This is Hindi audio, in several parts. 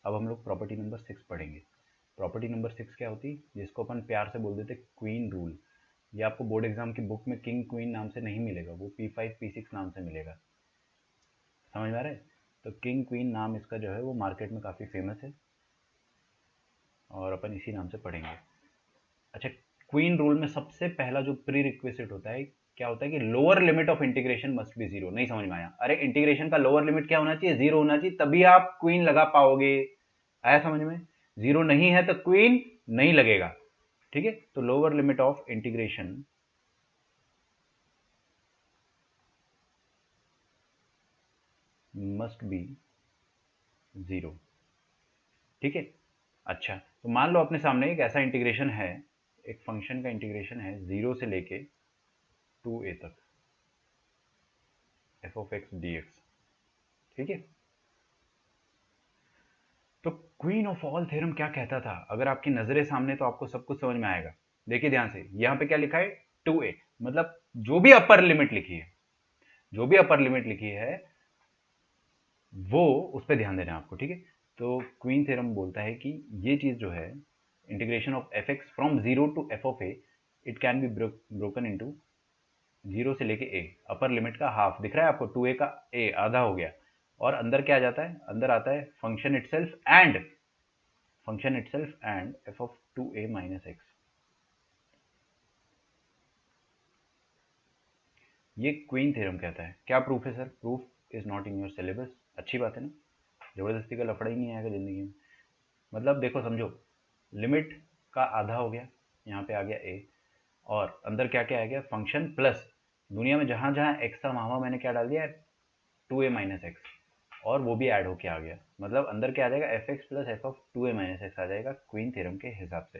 अब हम लोग प्रॉपर्टी नंबर 6 पढ़ेंगे। प्रॉपर्टी नंबर 6 क्या होती है, जिसको अपन प्यार से बोल देते क्वीन रूल। ये आपको बोर्ड एग्जाम की बुक में किंग क्वीन नाम से नहीं मिलेगा, वो P5 P6 नाम से मिलेगा। समझ में आ रहा है? तो किंग क्वीन नाम इसका जो है वो मार्केट में काफ़ी फेमस है और अपन इसी नाम से पढ़ेंगे। अच्छा, क्वीन रूल में सबसे पहला जो प्री रिक्विजिट होता है, क्या होता है कि lower limit of integration must be zero. नहीं समझ में आया? अरे इंटीग्रेशन का लोअर लिमिट क्या होना चाहिए? जीरो होना चाहिए, तभी आप क्वीन लगा पाओगे। आया समझ में? जीरो नहीं है तो क्वीन नहीं लगेगा। ठीक है, तो lower limit of integration must be zero. ठीक है। अच्छा, तो मान लो अपने सामने एक ऐसा इंटीग्रेशन है, एक फंक्शन का इंटीग्रेशन है जीरो से लेके 2a तक, F of x D x. ठीक है, तो क्वीन ऑफ ऑल थ्योरम क्या कहता था? अगर आपकी नजरें सामने तो आपको सब कुछ समझ में आएगा। देखिए ध्यान से, यहां पे क्या लिखा है? 2a, मतलब जो भी अपर लिमिट लिखी है, जो भी अपर लिमिट लिखी है वो उस पर ध्यान देना है आपको। ठीक है, तो क्वीन थ्योरम बोलता है कि ये चीज जो है, integration of F X from zero to F of A, it can be broken into zero से लेके ए। अपर लिमिट का हाफ दिख रहा है आपको, 2a का a आधा हो गया, और अंदर क्या आ जाता है? अंदर आता है function itself and F of 2a minus x. ये क्वीन थ्योरम कहता है। क्या प्रूफ है sir? Proof is not in your syllabus. अच्छी बात है ना, जबरदस्ती का लफड़ा ही नहीं आएगा जिंदगी में। मतलब देखो समझो, लिमिट का आधा हो गया, यहाँ पे आ गया a, और अंदर क्या क्या आ गया? फंक्शन प्लस, दुनिया में जहां जहां एक्स था वहां मैंने क्या डाल दिया? 2a माइनस एक्स, और वो भी ऐड होके आ गया। मतलब अंदर क्या आ जाएगा? F X plus F of 2a minus X आ जाएगा क्वीन थ्योरम के हिसाब से।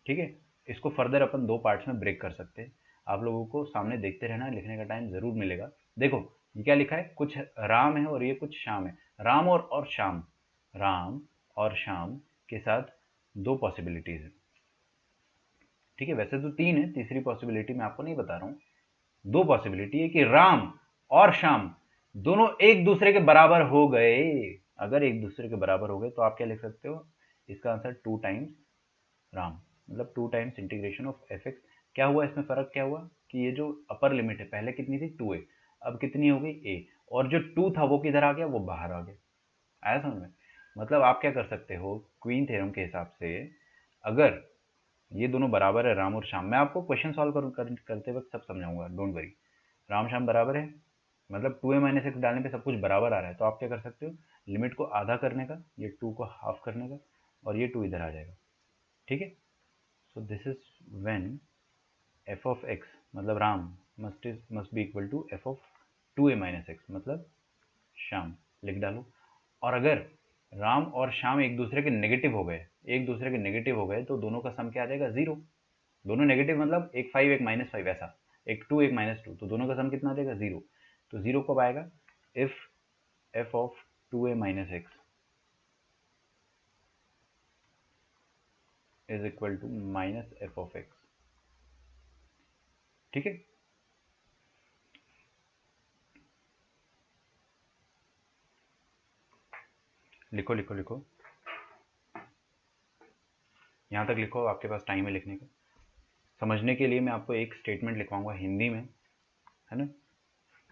ठीक है, इसको फर्दर अपन दो पार्ट्स में ब्रेक कर सकते हैं। आप लोगों को सामने देखते रहना, लिखने का टाइम जरूर मिलेगा। देखो ये क्या लिखा है, कुछ राम है और ये कुछ शाम है। राम और शाम, राम और शाम के साथ दो पॉसिबिलिटीज है। ठीक है, वैसे तो तीन है, तीसरी पॉसिबिलिटी मैं आपको नहीं बता रहा हूँ। दो पॉसिबिलिटी है कि राम और शाम दोनों एक दूसरे के बराबर हो गए। अगर एक दूसरे के बराबर हो गए तो आप क्या लिख सकते हो? इसका आंसर 2 टाइम्स राम, मतलब 2 times integration of F x. क्या हुआ इसमें? फर्क क्या हुआ कि ये जो अपर लिमिट है पहले कितनी थी? 2a, अब कितनी हो गई? a, और जो 2 था वो किधर आ गया? वो बाहर आ गया। आया समझ में? मतलब आप क्या कर सकते हो क्वीन थ्योरम के हिसाब से, अगर ये दोनों बराबर है राम और श्याम, मैं आपको क्वेश्चन सॉल्व करते वक्त सब समझाऊंगा, डोंट वरी। राम श्याम बराबर है, मतलब 2a माइनस एक्स डालने पे सब कुछ बराबर आ रहा है, तो आप क्या कर सकते हो? लिमिट को आधा करने का, ये 2 को हाफ करने का, और ये 2 इधर आ जाएगा। ठीक है, so this is when F of X मतलब Ram must be equal to F of 2a minus X मतलब श्याम। लिख डालो। और अगर राम और श्याम एक दूसरे के नेगेटिव हो गए, एक दूसरे के नेगेटिव हो गए, तो दोनों का सम क्या आ जाएगा? जीरो। दोनों नेगेटिव मतलब एक 5 एक -5, ऐसा एक 2 एक -2, तो दोनों का सम कितना आ जाएगा? जीरो। तो जीरो कब आएगा? If F of 2a minus x is equal to minus F of x. ठीक है, लिखो लिखो लिखो, यहाँ तक लिखो, आपके पास टाइम है लिखने का। समझने के लिए मैं आपको एक स्टेटमेंट लिखवाऊंगा हिंदी में, है ना,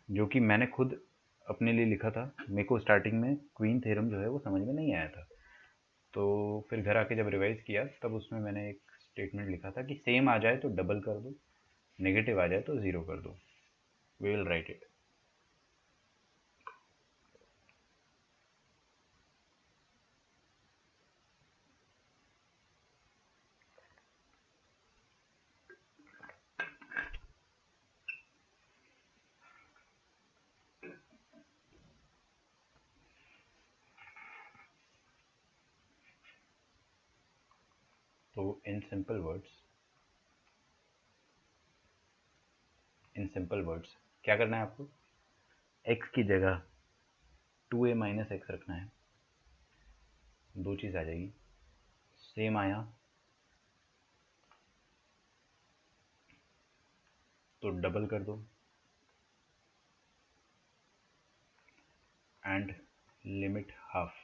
जो कि मैंने खुद अपने लिए लिखा था। मेरे को स्टार्टिंग में क्वीन थ्योरम जो है वो समझ में नहीं आया था, तो फिर घर आके जब रिवाइज किया तब उसमें मैंने एक स्टेटमेंट लिखा था कि सेम आ जाए तो डबल कर दो, नेगेटिव आ जाए तो ज़ीरो कर दो। We will write it. तो in simple words, in simple words क्या करना है आपको? एक्स की जगह 2a माइनस एक्स रखना है। दो चीज़ आ जाएगी, सेम आया तो डबल कर दो, एंड लिमिट हाफ।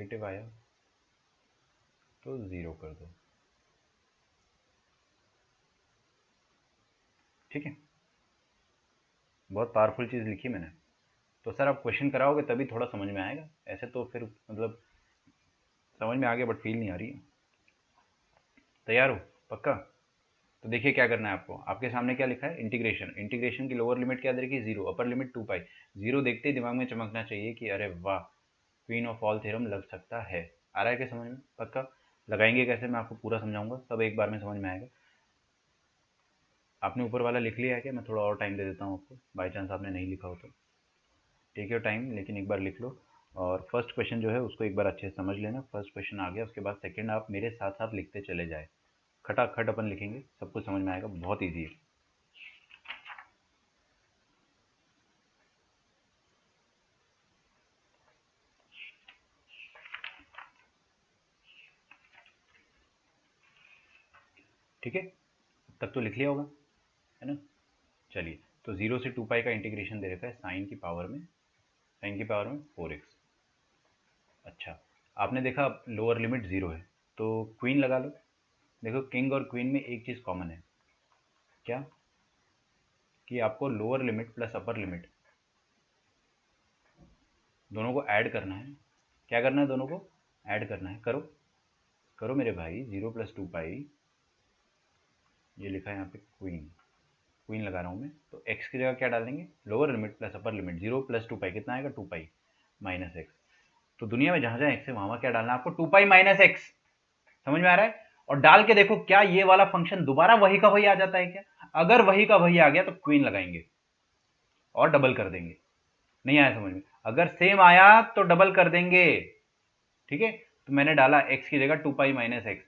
नेगेटिव आया तो 0 कर दो, ठीक है। बहुत पावरफुल चीज़ लिखी मैंने। तो सर आप क्वेश्चन कराओगे तभी थोड़ा समझ में आएगा, ऐसे तो फिर मतलब समझ में आ गया बट फील नहीं आ रही है। तैयार हो पक्का? तो देखिए क्या करना है आपको, आपके सामने क्या लिखा है, इंटीग्रेशन। इंटीग्रेशन की लोअर लिमिट क्या दे रखी है, 0, अपर लिमिट 2 पाई। 0 देखते ही दिमाग में चमकना चाहिए कि अरे वाह, क्वीन ऑफ ऑल थ्योरम लग सकता है। आ रहा है क्या समझ में? पक्का? लगाएंगे कैसे मैं आपको पूरा समझाऊंगा, सब एक बार में समझ में आएगा। आपने ऊपर वाला लिख लिया है क्या? मैं थोड़ा और टाइम दे देता हूँ आपको, बाई चांस आपने नहीं लिखा हो तो। टेक योर टाइम, लेकिन एक बार लिख लो। और फर्स्ट क्वेश्चन जो है उसको एक बार अच्छे से समझ लेना। फर्स्ट क्वेश्चन आ गया, उसके बाद सेकंड आप मेरे साथ साथ लिखते चले जाए, खटाखट अपन लिखेंगे, सब कुछ समझ में आएगा, बहुत ईजी है। ठीक है, अब तक तो लिख लिया होगा, है ना? चलिए, तो 0 से 2 पाई का इंटीग्रेशन दे रखा है साइन की पावर में, साइन की पावर में 4x। अच्छा, आपने देखा लोअर लिमिट 0 है तो क्वीन लगा लो। देखो किंग और क्वीन में एक चीज़ कॉमन है, क्या? कि आपको lower limit plus upper limit दोनों को ऐड करना है। क्या करना है? दोनों को ऐड करना है। करो करो मेरे भाई, 0 प्लस 2 पाई, ये लिखा है यहाँ पे क्वीन, क्वीन लगा रहा हूँ मैं। तो x की जगह क्या डालेंगे, lower limit plus upper limit, 0 plus 2 पाई कितना आएगा, 2 पाई माइनस एक्स। तो दुनिया में जहाँ जहाँ एक्स है वहाँ वहाँ क्या डालना है आपको, 2 पाई माइनस एक्स। समझ में आ रहा है? और डाल के देखो क्या ये वाला फंक्शन दोबारा वही का वही आ जाता है क्या? अगर वही का वही आ गया तो क्वीन लगाएंगे और डबल कर देंगे। नहीं आया समझ में? अगर सेम आया तो डबल कर देंगे, ठीक है। तो मैंने डाला x की जगह 2 पाई माइनस एक्स।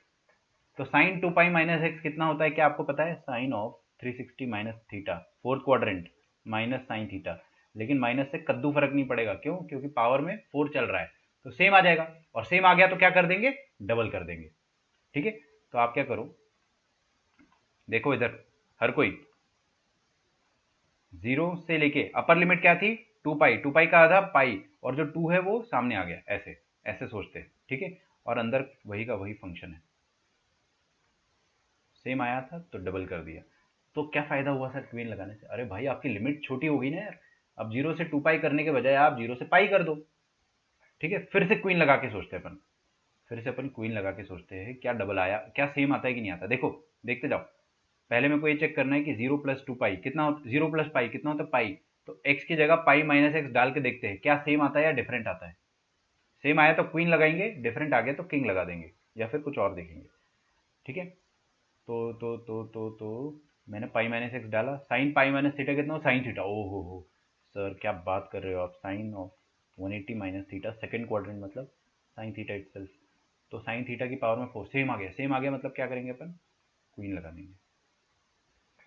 तो साइन 2 पाई माइनस एक्स कितना होता है, क्या आपको पता है? Sine of 360 minus theta, fourth quadrant, minus sine theta. लेकिन माइनस से कद्दू फर्क नहीं पड़ेगा, क्यों? क्योंकि पावर में 4 चल रहा है, तो सेम आ जाएगा। और सेम आ गया तो क्या कर देंगे, डबल कर देंगे, ठीक है। तो आप क्या करो, देखो इधर हर कोई, 0 से लेके अपर लिमिट क्या थी, 2 पाई, 2 पाई का आधा पाई, और जो 2 है वो सामने आ गया, ऐसे ऐसे सोचते हैं, ठीक है। और अंदर वही का वही फंक्शन है, सेम आया था तो डबल कर दिया। तो क्या फ़ायदा हुआ सर क्वीन लगाने से? अरे भाई आपकी लिमिट छोटी हो गई ना यार। अब 0 से 2 पाई करने के बजाय आप 0 से पाई कर दो, ठीक है। फिर से क्वीन लगा के सोचते हैं अपन, फिर से अपन क्वीन लगा के सोचते हैं क्या डबल आया, क्या सेम आता है कि नहीं आता। देखो देखते जाओ, पहले मेरे को ये चेक करना है कि 0 प्लस 2 पाई कितना होता, 0 प्लस पाई कितना होता है, पाई। तो x की जगह पाई माइनस एक्स डाल के देखते हैं क्या सेम आता है या डिफरेंट आता है। सेम आया तो क्वीन लगाएंगे, डिफरेंट आ गया तो किंग लगा देंगे, या फिर कुछ और देखेंगे, ठीक है। तो मैंने पाई माइनस एक्स डाला, साइन पाई माइनस थीटा कितना हो, साइन थीटा। ओ हो सर क्या बात कर रहे हो आप, sine of 180 minus theta, second quadrant मतलब साइन थीटा इटसेल्फ। तो साइन थीटा की पावर में 4, सेम आ गया, सेम आ गया मतलब क्या करेंगे अपन, क्वीन लगा देंगे।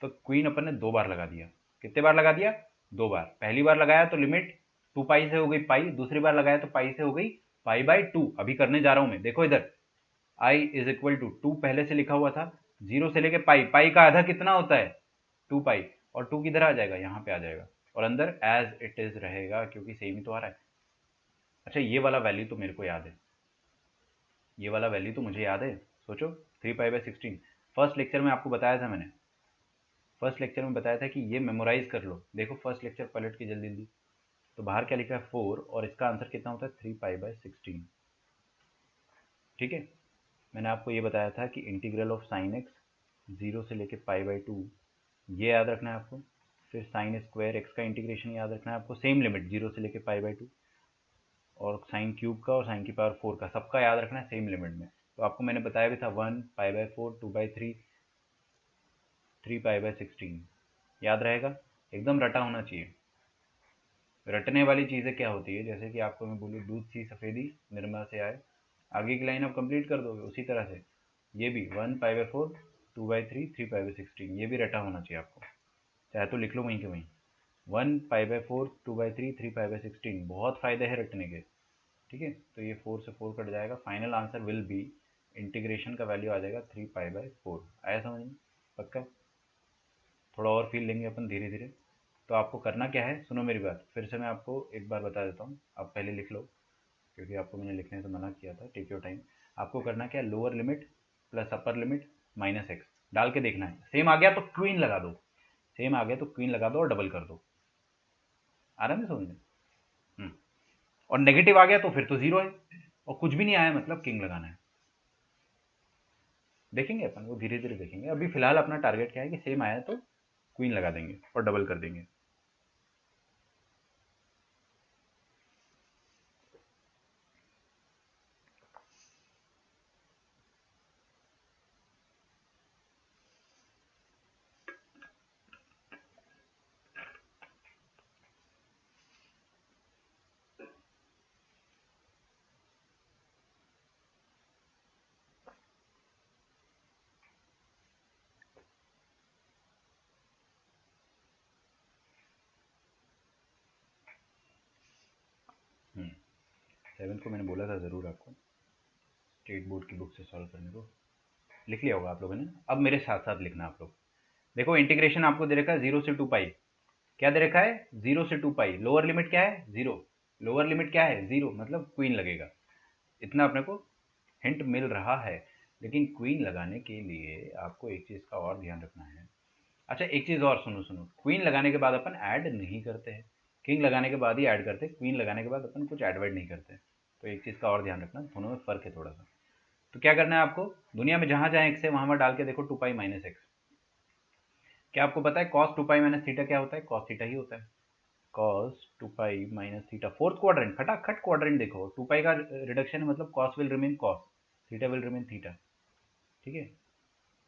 तो क्वीन अपन ने 2 बार लगा दिया। कितने बार लगा दिया, 2 बार। पहली बार लगाया तो लिमिट 2 पाई से हो गई पाई, दूसरी बार लगाया तो पाई से हो गई पाई बाई 2। अभी करने जा रहा हूं मैं, देखो इधर i इज इक्वल टू 2 पहले से लिखा हुआ था, 0 से लेके पाई, पाई का आधा कितना होता है, 2 पाई। और 2 किधर आ जाएगा, यहाँ पे आ जाएगा, और अंदर एज इट इज रहेगा क्योंकि सेम ही तो आ रहा है। अच्छा ये वाला वैल्यू तो मेरे को याद है, ये वाला वैल्यू तो मुझे याद है। सोचो 3 पाई बाई 16, फर्स्ट लेक्चर में आपको बताया था मैंने, फर्स्ट लेक्चर में बताया था कि ये मेमोराइज कर लो। देखो फर्स्ट लेक्चर पलट के जल्दी जल्दी, तो बाहर क्या लिखा है 4, और इसका आंसर कितना होता है 3 पाई बाई 16, ठीक है। मैंने आपको ये बताया था कि इंटीग्रल ऑफ साइन एक्स 0 से लेके पाई बाई 2, ये याद रखना है आपको। फिर साइन स्क्वायर एक्स का इंटीग्रेशन याद रखना है आपको, सेम लिमिट 0 से लेके पाई बाई 2, और साइन क्यूब का और साइन की पावर 4 का, सबका याद रखना है सेम लिमिट में। तो आपको मैंने बताया भी था 1 पाई बाई 4, 2/3, 3 पाई बाई 16, याद रहेगा, एकदम रटा होना चाहिए। रटने वाली चीज़ें क्या होती है, जैसे कि आपको मैं बोलूँ दूध सी सफ़ेदी निर्मल से आए, आगे की लाइन आप कंप्लीट कर दोगे, उसी तरह से ये भी 1 पाई बाई 4, 2/3, 3 पाई बाई 16, ये भी रटा होना चाहिए आपको, चाहे तो लिख लो वहीं के वहीं। 1 पाई बाई 4, 2/3, 3 पाई बाई 16, बहुत फ़ायदे हैं रटने के, ठीक है। तो ये 4 से 4 कट जाएगा, final answer will be, integration का वैल्यू आ जाएगा 3 पाई बाई 4। आया समझ में? पक्का? थोड़ा और फील लेंगे अपन धीरे धीरे। तो आपको करना क्या है, सुनो मेरी बात, फिर से मैं आपको एक बार बता देता हूँ, आप पहले लिख लो। क्योंकि आपको मैंने लिखने से मना किया था, टेक योर टाइम। आपको करना क्या है, lower limit plus upper limit minus x डाल के देखना है। सेम आ गया तो क्वीन लगा दो, सेम आ गया तो क्वीन लगा दो और डबल कर दो। आराम से समझ में। और नेगेटिव आ गया तो फिर तो जीरो है, और कुछ भी नहीं आया मतलब किंग लगाना है। देखेंगे अपन वो धीरे धीरे देखेंगे। अभी फिलहाल अपना टारगेट क्या है कि सेम आया तो क्वीन लगा देंगे और डबल कर देंगे। सेवन को मैंने बोला था ज़रूर आपको स्टेट बोर्ड की बुक से सॉल्व करने को, लिख लिया होगा आप लोगों ने। अब मेरे साथ साथ लिखना आप लोग। देखो इंटीग्रेशन आपको दे रखा है 0 से 2 पाई। क्या दे रखा है, 0 से 2 पाई। लोअर लिमिट क्या है, 0। लोअर लिमिट क्या है, 0, मतलब क्वीन लगेगा। इतना अपने को हिंट मिल रहा है। लेकिन क्वीन लगाने के लिए आपको एक चीज़ का और ध्यान रखना है। अच्छा एक चीज़ और, सुनो सुनो, क्वीन लगाने के बाद अपन ऐड नहीं करते हैं, किंग लगाने के बाद ही ऐड करते हैं। क्वीन लगाने के बाद अपन कुछ ऐड वर्ड नहीं करते। तो एक चीज़ का और ध्यान रखना, दोनों में फ़र्क है थोड़ा सा। तो क्या करना है आपको, दुनिया में जहाँ जहाँ एक्स है वहाँ वहाँ डाल के देखो 2 पाई माइनस एक्स। क्या आपको पता है कॉस 2 पाई माइनस थीटा क्या होता है, कॉस थीटा ही होता है। Cos 2 pi minus theta, fourth quadrant, खटाखट क्वाड्रेंट देखो, 2 पाई का रिडक्शन है मतलब cos will remain cos, theta will remain theta. ठीक है,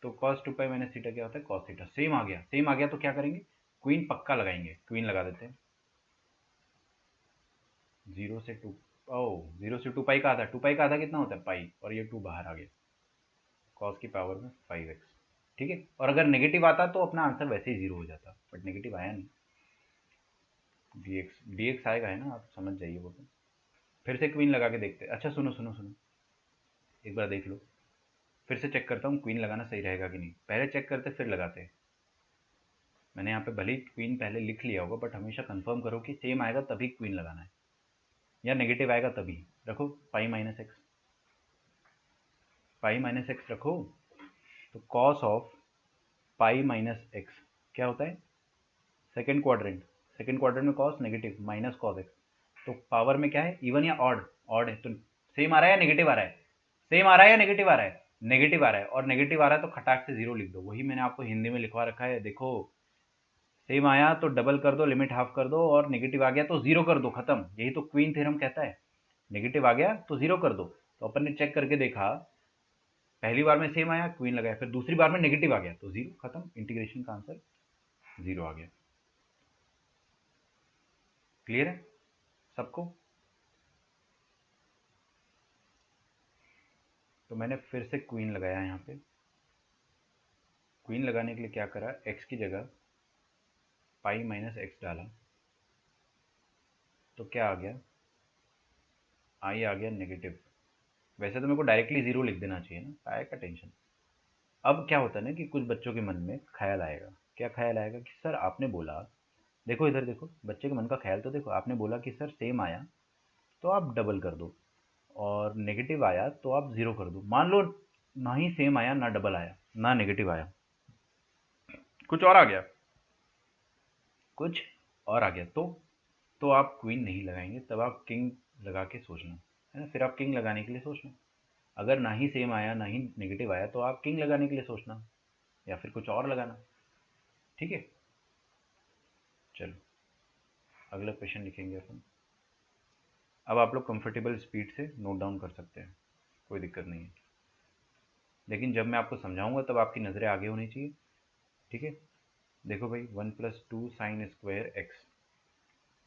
तो कॉस 2 पाई माइनस थीटा क्या होता है, कॉस थीटा। सेम आ गया, सेम आ गया तो क्या करेंगे, क्वीन पक्का लगाएंगे, क्वीन लगा देते हैं। 0 से 2, ओ 0 से 2 पाई का आधा, 2 पाई का आधा कितना होता है पाई, और ये 2 बाहर आ गया, कॉस की पावर में 5x। ठीक है, और अगर नेगेटिव आता तो अपना आंसर वैसे ही 0 हो जाता, बट नेगेटिव आया नहीं। dx आएगा है ना, आप समझ जाइए वो तो। फिर से क्वीन लगा के देखते हैं। अच्छा सुनो सुनो सुनो, एक बार देख लो, फिर से चेक करता हूँ क्वीन लगाना सही रहेगा कि नहीं। पहले चेक करते फिर लगाते हैं। मैंने यहाँ पे भले ही क्वीन पहले लिख लिया होगा, बट हमेशा कंफर्म करो कि सेम आएगा तभी क्वीन लगाना है, या नेगेटिव आएगा तभी। रखो पाई माइनस एक्स, पाई माइनस एक्स रखो। तो cos of pi minus x क्या होता है, सेकेंड क्वाड्रेंट, सेकेंड क्वाड्रेंट में cos negative minus cos x. तो पावर में क्या है, इवन या ऑड, ऑड है तो सेम आ रहा है या नेगेटिव आ रहा है, सेम आ रहा है या नेगेटिव आ रहा है, नेगेटिव आ रहा है। और नेगेटिव आ रहा है तो खटाक से 0 लिख दो, वही मैंने आपको हिंदी में लिखवा रखा है। देखो सेम आया तो डबल कर दो, लिमिट हाफ कर दो, और नेगेटिव आ गया तो 0 कर दो, खत्म। यही तो क्वीन थ्योरम कहता है, नेगेटिव आ गया तो 0 कर दो। तो अपन ने चेक करके देखा, पहली बार में सेम आया क्वीन लगाया, फिर दूसरी बार में नेगेटिव आ गया तो 0, खत्म। इंटीग्रेशन का आंसर 0 आ गया। क्लियर है सबको। तो मैंने फिर से क्वीन लगाया यहाँ पे। क्वीन लगाने के लिए क्या करा, एक्स की जगह पाई माइनस एक्स डाला, तो क्या आ गया, आई आ गया नेगेटिव। वैसे तो मेरे को डायरेक्टली 0 लिख देना चाहिए ना, काय का टेंशन। अब क्या होता है ना कि कुछ बच्चों के मन में ख्याल आएगा, क्या ख्याल आएगा कि सर आपने बोला, देखो इधर देखो, बच्चे के मन का ख्याल तो देखो, आपने बोला कि सर सेम आया तो आप डबल कर दो, और नेगेटिव आया तो आप 0 कर दो। मान लो ना ही सेम आया, ना डबल आया, ना नेगेटिव आया, कुछ और आ गया, कुछ और आ गया, तो आप क्वीन नहीं लगाएंगे, तब आप किंग लगा के सोचना, है ना। फिर आप किंग लगाने के लिए सोचना। अगर ना ही सेम आया ना ही नेगेटिव आया तो आप किंग लगाने के लिए सोचना, या फिर कुछ और लगाना। ठीक है, चलो अगला क्वेश्चन लिखेंगे अपन। अब आप लोग कंफर्टेबल स्पीड से नोट डाउन कर सकते हैं, कोई दिक्कत नहीं है। लेकिन जब मैं आपको समझाऊंगा तब आपकी नज़रें आगे होनी चाहिए। ठीक है, देखो भाई 1 + 2 साइन स्क्वायर एक्स।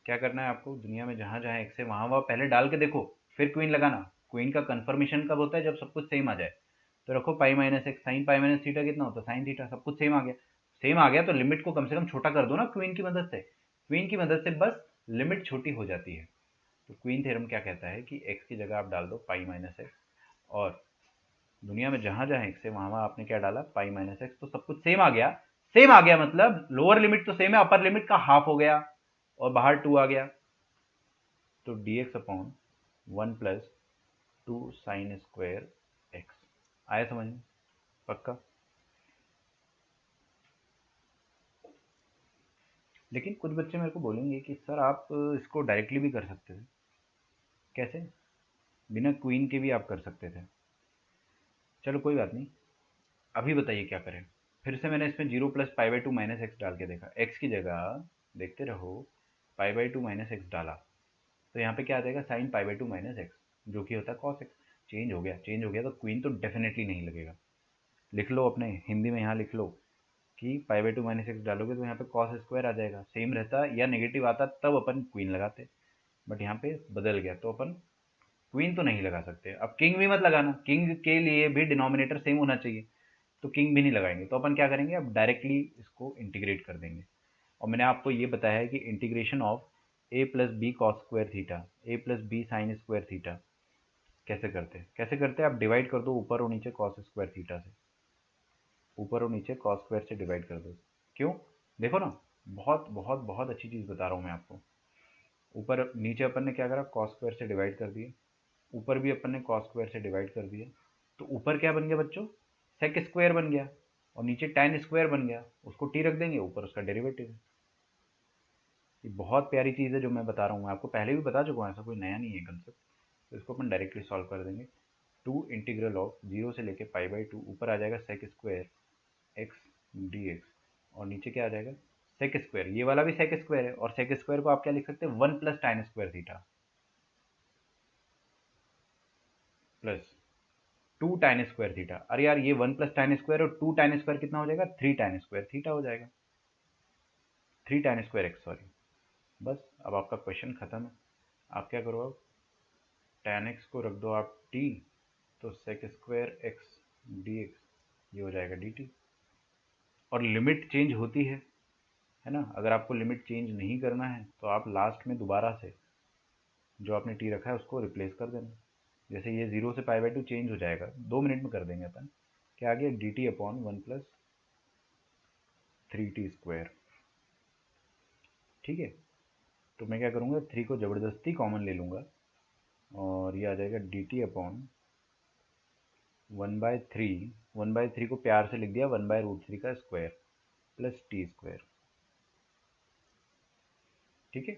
क्या करना है आपको, दुनिया में जहाँ जहाँ एक्स है वहाँ वहाँ पहले डाल के देखो, फिर क्वीन लगाना। क्वीन का कंफर्मेशन कब होता है, जब सब कुछ सेम आ जाए। तो रखो pi minus X, sign pi minus theta कितना होता है, साइन थीटा। सब कुछ सेम आ गया, सेम आ गया तो लिमिट को कम से कम छोटा कर दो ना क्वीन की मदद से। क्वीन की मदद से बस लिमिट छोटी हो जाती है। तो क्वीन थ्योरम क्या कहता है कि एक्स की जगह आप डाल दो पाई माइनस एक्स, और दुनिया में जहाँ जहाँ एक्स है वहाँ वहाँ आपने क्या डाला, पाई माइनस एक्स। तो सब कुछ सेम आ गया, सेम आ गया मतलब लोअर लिमिट तो सेम है, अपर लिमिट का हाफ हो गया, और बाहर 2 आ गया। तो dx अपॉन 1+2sin² x। आया समझ में? पक्का? लेकिन कुछ बच्चे मेरे को बोलेंगे कि सर आप इसको डायरेक्टली भी कर सकते थे। कैसे? बिना क्वीन के भी आप कर सकते थे। चलो कोई बात नहीं, अभी बताइए क्या करें। फिर से मैंने इसमें 0+π/2 माइनस एक्स डाल के देखा। एक्स की जगह देखते रहो π/2 माइनस एक्स डाला, तो यहाँ पे क्या आ जाएगा, साइन π/2 माइनस एक्स, जो कि होता है कॉस एक्स। चेंज हो गया, चेंज हो गया तो क्वीन तो डेफिनेटली नहीं लगेगा। लिख लो अपने हिंदी में, यहाँ लिख लो कि π/2 माइनस एक्स डालोगे तो यहाँ पे कॉस स्क्वायर आ जाएगा। सेम रहता या नेगेटिव आता तब अपन क्वीन लगाते, बट यहाँ पे बदल गया तो अपन क्वीन तो नहीं लगा सकते। अब किंग भी मत लगाना, किंग के लिए भी डिनोमिनेटर सेम होना चाहिए, तो किंग भी नहीं लगाएंगे। तो अपन क्या करेंगे, अब डायरेक्टली इसको इंटीग्रेट कर देंगे। और मैंने आपको ये बताया है कि integration of a+b cos square theta a+b sin square theta कैसे करते हैं। आप डिवाइड कर दो ऊपर और नीचे cos स्क्वायर थीटा से, ऊपर और नीचे cos स्क्वायर से डिवाइड कर दो। क्यों? देखो ना, बहुत बहुत बहुत अच्छी चीज़ बता रहा हूँ मैं आपको। ऊपर नीचे अपन ने क्या करा, cos स्क्वायर से डिवाइड कर दिए, ऊपर भी अपन ने cos स्क्वायर से डिवाइड कर दिया, तो ऊपर क्या बन गया बच्चों, सेक स्क्वायर बन गया, और नीचे tan स्क्वायर बन गया। उसको t रख देंगे, ऊपर उसका डेरिवेटिव है। ये बहुत प्यारी चीज़ है जो मैं बता रहा हूँ, मैं आपको पहले भी बता चुका हूँ, ऐसा कोई नया नहीं है कंसेप्ट। तो इसको अपन डायरेक्टली सॉल्व कर देंगे। 2 इंटीग्रल ऑफ 0 से लेके π/2, ऊपर आ जाएगा सेक स्क्वायर एक्स dx, और नीचे क्या आ जाएगा, सेक स्क्वायर। ये वाला भी सेक स्क्वायर है, और सेक स्क्वायर को आप क्या लिख सकते हैं, 1+tan² theta plus 2tan² theta. अरे यार, ये 1+tan² और 2tan² कितना हो जाएगा, 3tan² थीटा हो जाएगा, 3tan² x, सॉरी। बस अब आपका क्वेश्चन खत्म है। आप क्या करो, अब tan x को रख दो आप t, तो सेक स्क्वायर एक्स dx ये हो जाएगा dt। और लिमिट चेंज होती है ना। अगर आपको लिमिट चेंज नहीं करना है तो आप लास्ट में दोबारा से जो आपने t रखा है उसको रिप्लेस कर देना। जैसे ये 0 से π/2 चेंज हो जाएगा, 2 मिनट में कर देंगे अपन। क्या आ गया, dt/1+3t²। ठीक है, तो मैं क्या करूँगा, 3 को ज़बरदस्ती कॉमन ले लूँगा, और ये आ जाएगा dt/1/3। 1/3 को प्यार से लिख दिया 1/√3 का स्क्वायर प्लस t²। ठीक है,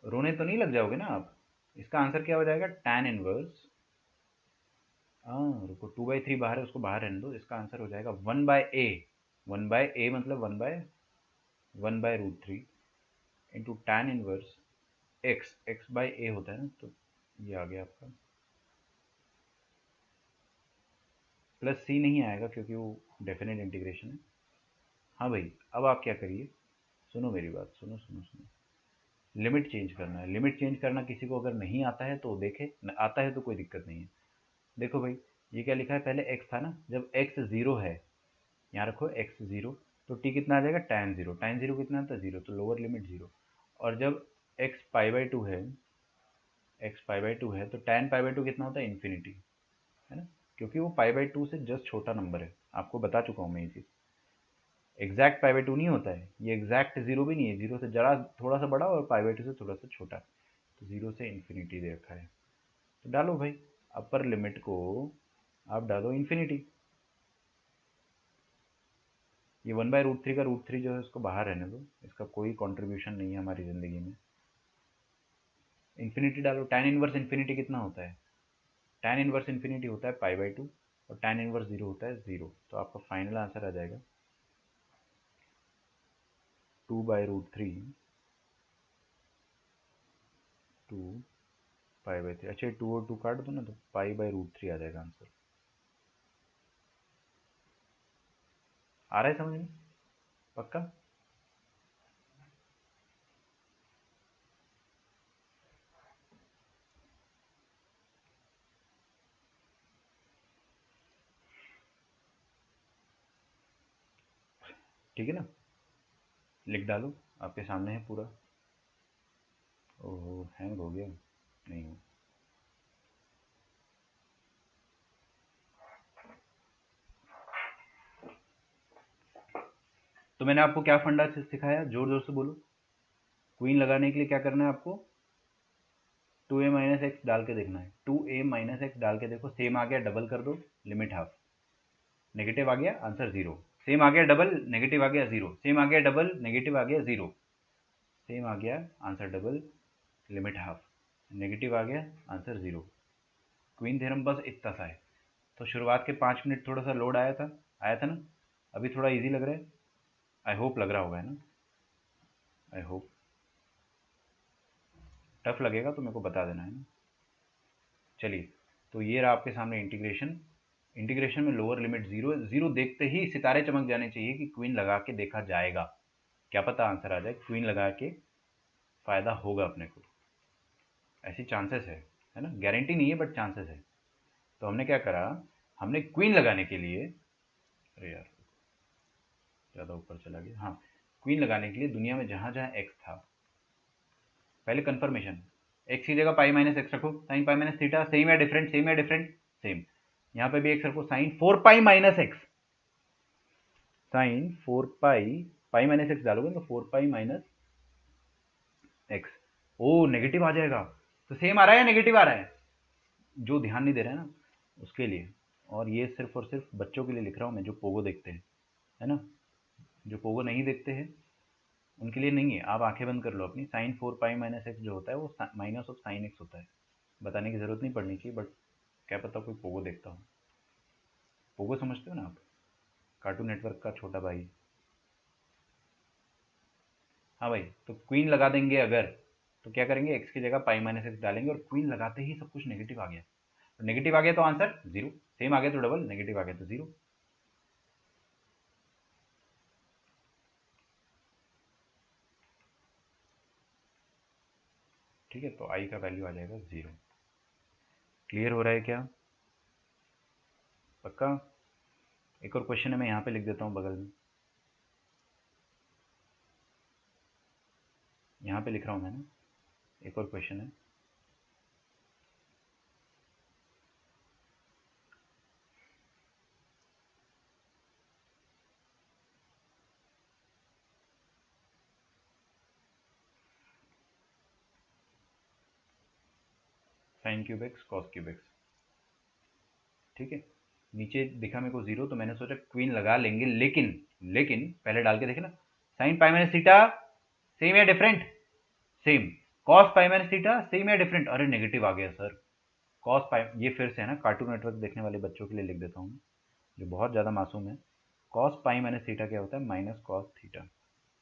रोने तो नहीं लग जाओगे ना आप। इसका आंसर क्या हो जाएगा, tan इनवर्स, हाँ रुको, 2/3 बाहर है, उसको बाहर रहने दो। इसका आंसर हो जाएगा 1/a, 1/a मतलब 1/√3 इंटू tan इनवर्स x/a होता है ना, तो ये आ गया आपका। प्लस c नहीं आएगा क्योंकि वो डेफिनेट इंटीग्रेशन है। हाँ भाई, अब आप क्या करिए, सुनो मेरी बात, सुनो सुनो सुनो। लिमिट चेंज करना है। लिमिट चेंज करना किसी को अगर नहीं आता है तो देखे, आता है तो कोई दिक्कत नहीं है। देखो भाई, ये क्या लिखा है, पहले x था ना, जब x 0 है, यहाँ रखो x 0, तो t कितना आ जाएगा, tan 0। tan 0 कितना आता है, 0, तो लोअर लिमिट 0। और जब x π/2 है, तो tan π/2 कितना होता है, इन्फिनिटी, है ना, क्योंकि वो π/2 से जस्ट छोटा नंबर है। आपको बता चुका हूँ मैं ये चीज़। एग्जैक्ट π/2 नहीं होता है ये, एग्जैक्ट 0 भी नहीं है, 0 से जरा थोड़ा सा बड़ा और π/2 से थोड़ा सा छोटा, तो 0 से इन्फिनिटी दे रखा है। तो डालो भाई, अपर लिमिट को आप डालो इन्फिनिटी। ये 1/√3 का √3 जो है उसको बाहर रहने दो, इसका कोई कंट्रीब्यूशन नहीं है हमारी ज़िंदगी में। इन्फिनिटी डालो, tan इनवर्स इन्फिनिटी कितना होता है, tan इनवर्स इन्फिनिटी होता है π/2, और tan इनवर्स 0 होता है 0। तो आपका फाइनल आंसर आ जाएगा 2/√3 2π/3। अच्छा, 2 और 2 काट दो ना, तो π/√3 आ जाएगा आंसर। आ रहा है समझ में? पक्का? ठीक है ना, लिख डालो, आपके सामने है पूरा। ओह, हैंग हो गया, नहीं हो। तो मैंने आपको क्या फंडा सिखाया, जोर जोर से बोलो। क्वीन लगाने के लिए क्या करना है आपको, 2a माइनस एक्स डाल के देखना है, 2a माइनस एक्स डाल के देखो, सेम आ गया, डबल कर दो, लिमिट हाफ, नेगेटिव आ गया, आंसर जीरो। सेम आ गया डबल, नेगेटिव आ गया जीरो, सेम आ गया डबल, नेगेटिव आ गया जीरो, सेम आ गया answer double, limit half, negative आ गया, आंसर जीरो। क्वीन थ्योरम बस इतना सा है। तो शुरुआत के 5 मिनट थोड़ा सा लोड आया था ना, अभी थोड़ा इजी लग रहा है, आई होप लग रहा होगा, है ना, आई होप। टफ लगेगा तो मेरे को बता देना, है ना। चलिए, तो ये रहा आपके सामने इंटीग्रेशन। इंटीग्रेशन में लोअर लिमिट जीरो, जीरो देखते ही सितारे चमक जाने चाहिए कि क्वीन लगा के देखा जाएगा, क्या पता आंसर आ जाए, क्वीन लगा के फायदा होगा अपने को, ऐसी चांसेस है ना, गारंटी नहीं है बट चांसेस है। तो हमने क्या करा, हमने क्वीन लगाने के लिए, अरे यार ज़्यादा ऊपर चला गया, हाँ, क्वीन लगाने के लिए दुनिया में जहाँ जहाँ एक्स था, पहले कंफर्मेशन, एक्स की जगह पाई माइनस एक्स रखो, sine pi minus theta, same या डिफरेंट, सेम या डिफरेंट, सेम। यहाँ पे भी एक्स रखो, sine 4 pi minus X, sine 4 pi, pi minus X डालोगे तो 4 पाई माइनस एक्स, ओ नेगेटिव आ जाएगा, तो सेम आ रहा है या नेगेटिव आ रहा है, जो ध्यान नहीं दे रहा है ना उसके लिए। और ये सिर्फ और सिर्फ बच्चों के लिए लिख रहा हूँ मैं, जो पोगो देखते हैं, है ना, जो पोगो नहीं देखते हैं उनके लिए नहीं है, आप आंखें बंद कर लो अपनी। साइन 4 पाई माइनस एक्स जो होता है वो माइनस ऑफ साइन एक्स होता है, बताने की जरूरत नहीं पड़नी चाहिए, बट क्या पता कोई पोगो देखता हो। पोगो समझते हो ना आप, कार्टून नेटवर्क का छोटा भाई। हाँ भाई, तो क्वीन लगा देंगे अगर, तो क्या करेंगे, एक्स की जगह पाई माइनस एक्स डालेंगे, और क्वीन लगाते ही सब कुछ नेगेटिव आ गया, तो नेगेटिव आ गया तो आंसर जीरो, सेम आ गया तो डबल, नेगेटिव आ गया तो जीरो। ठीक है, तो आई का वैल्यू आ जाएगा जीरो। क्लियर हो रहा है क्या, पक्का। एक और क्वेश्चन है, मैं यहाँ पे लिख देता हूँ बगल में, यहाँ पे लिख रहा हूँ मैं ना, एक और क्वेश्चन है। Sine cube x cos cube x, ठीक है। नीचे दिखा मेरे को जीरो, तो मैंने सोचा क्वीन लगा लेंगे, लेकिन लेकिन पहले डाल के देखे ना, sine pi minus theta same या different, same, cos pi minus theta same या डिफरेंट, अरे नेगेटिव आ गया सर, कॉस पाई, ये फिर से है ना, कार्टून नेटवर्क देखने वाले बच्चों के लिए लिख देता हूँ, जो बहुत ज़्यादा मासूम है। कॉस पाई माइनस थीटा क्या होता है, माइनस कॉस थीटा,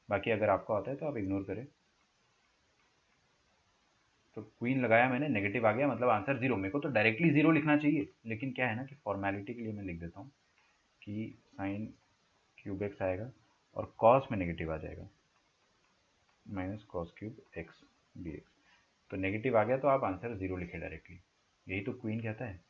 बाकी अगर आपको आता है तो आप इग्नोर करें। तो क्वीन लगाया मैंने, नेगेटिव आ गया, मतलब आंसर जीरो। मेरे को तो डायरेक्टली जीरो लिखना चाहिए, लेकिन क्या है ना कि फॉर्मेलिटी के लिए मैं लिख देता हूँ कि साइन क्यूब एक्स आएगा और कॉस में नेगेटिव आ जाएगा, minus cos cube x D x, तो नेगेटिव आ गया तो आप आंसर जीरो लिखे डायरेक्टली, यही तो क्वीन कहता है।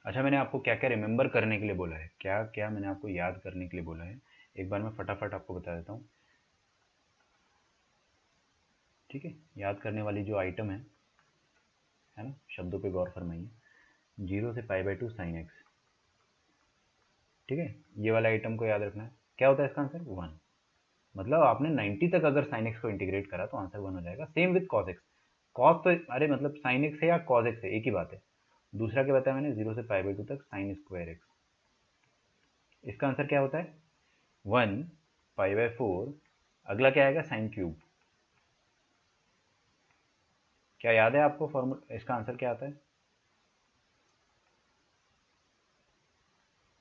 अच्छा, मैंने आपको क्या क्या रिमेंबर करने के लिए बोला है, क्या क्या मैंने आपको याद करने के लिए बोला है, एक बार मैं फटाफट आपको बता देता हूँ, ठीक है। याद करने वाली जो आइटम है ना, शब्दों पे गौर फरमाइए। जीरो से पाई बाई टू साइन एक्स, ठीक है, ये वाला आइटम को याद रखना है। क्या होता है इसका आंसर, वन, मतलब आपने 90 तक अगर साइन एक्स को इंटीग्रेट करा तो आंसर वन हो जाएगा। Same with cos x, cos तो अरे मतलब साइन एक्स है या कॉस एक्स है, एक ही बात है। दूसरा क्या बताया मैंने, जीरो से पाई बाई टू तक साइन स्क्वायर एक्स, इसका आंसर क्या होता है, वन, पाई बाई फोर, अगला क्या आएगा, साइन क्यूब। क्या याद है आपको फॉर्मूला, इसका आंसर क्या आता है,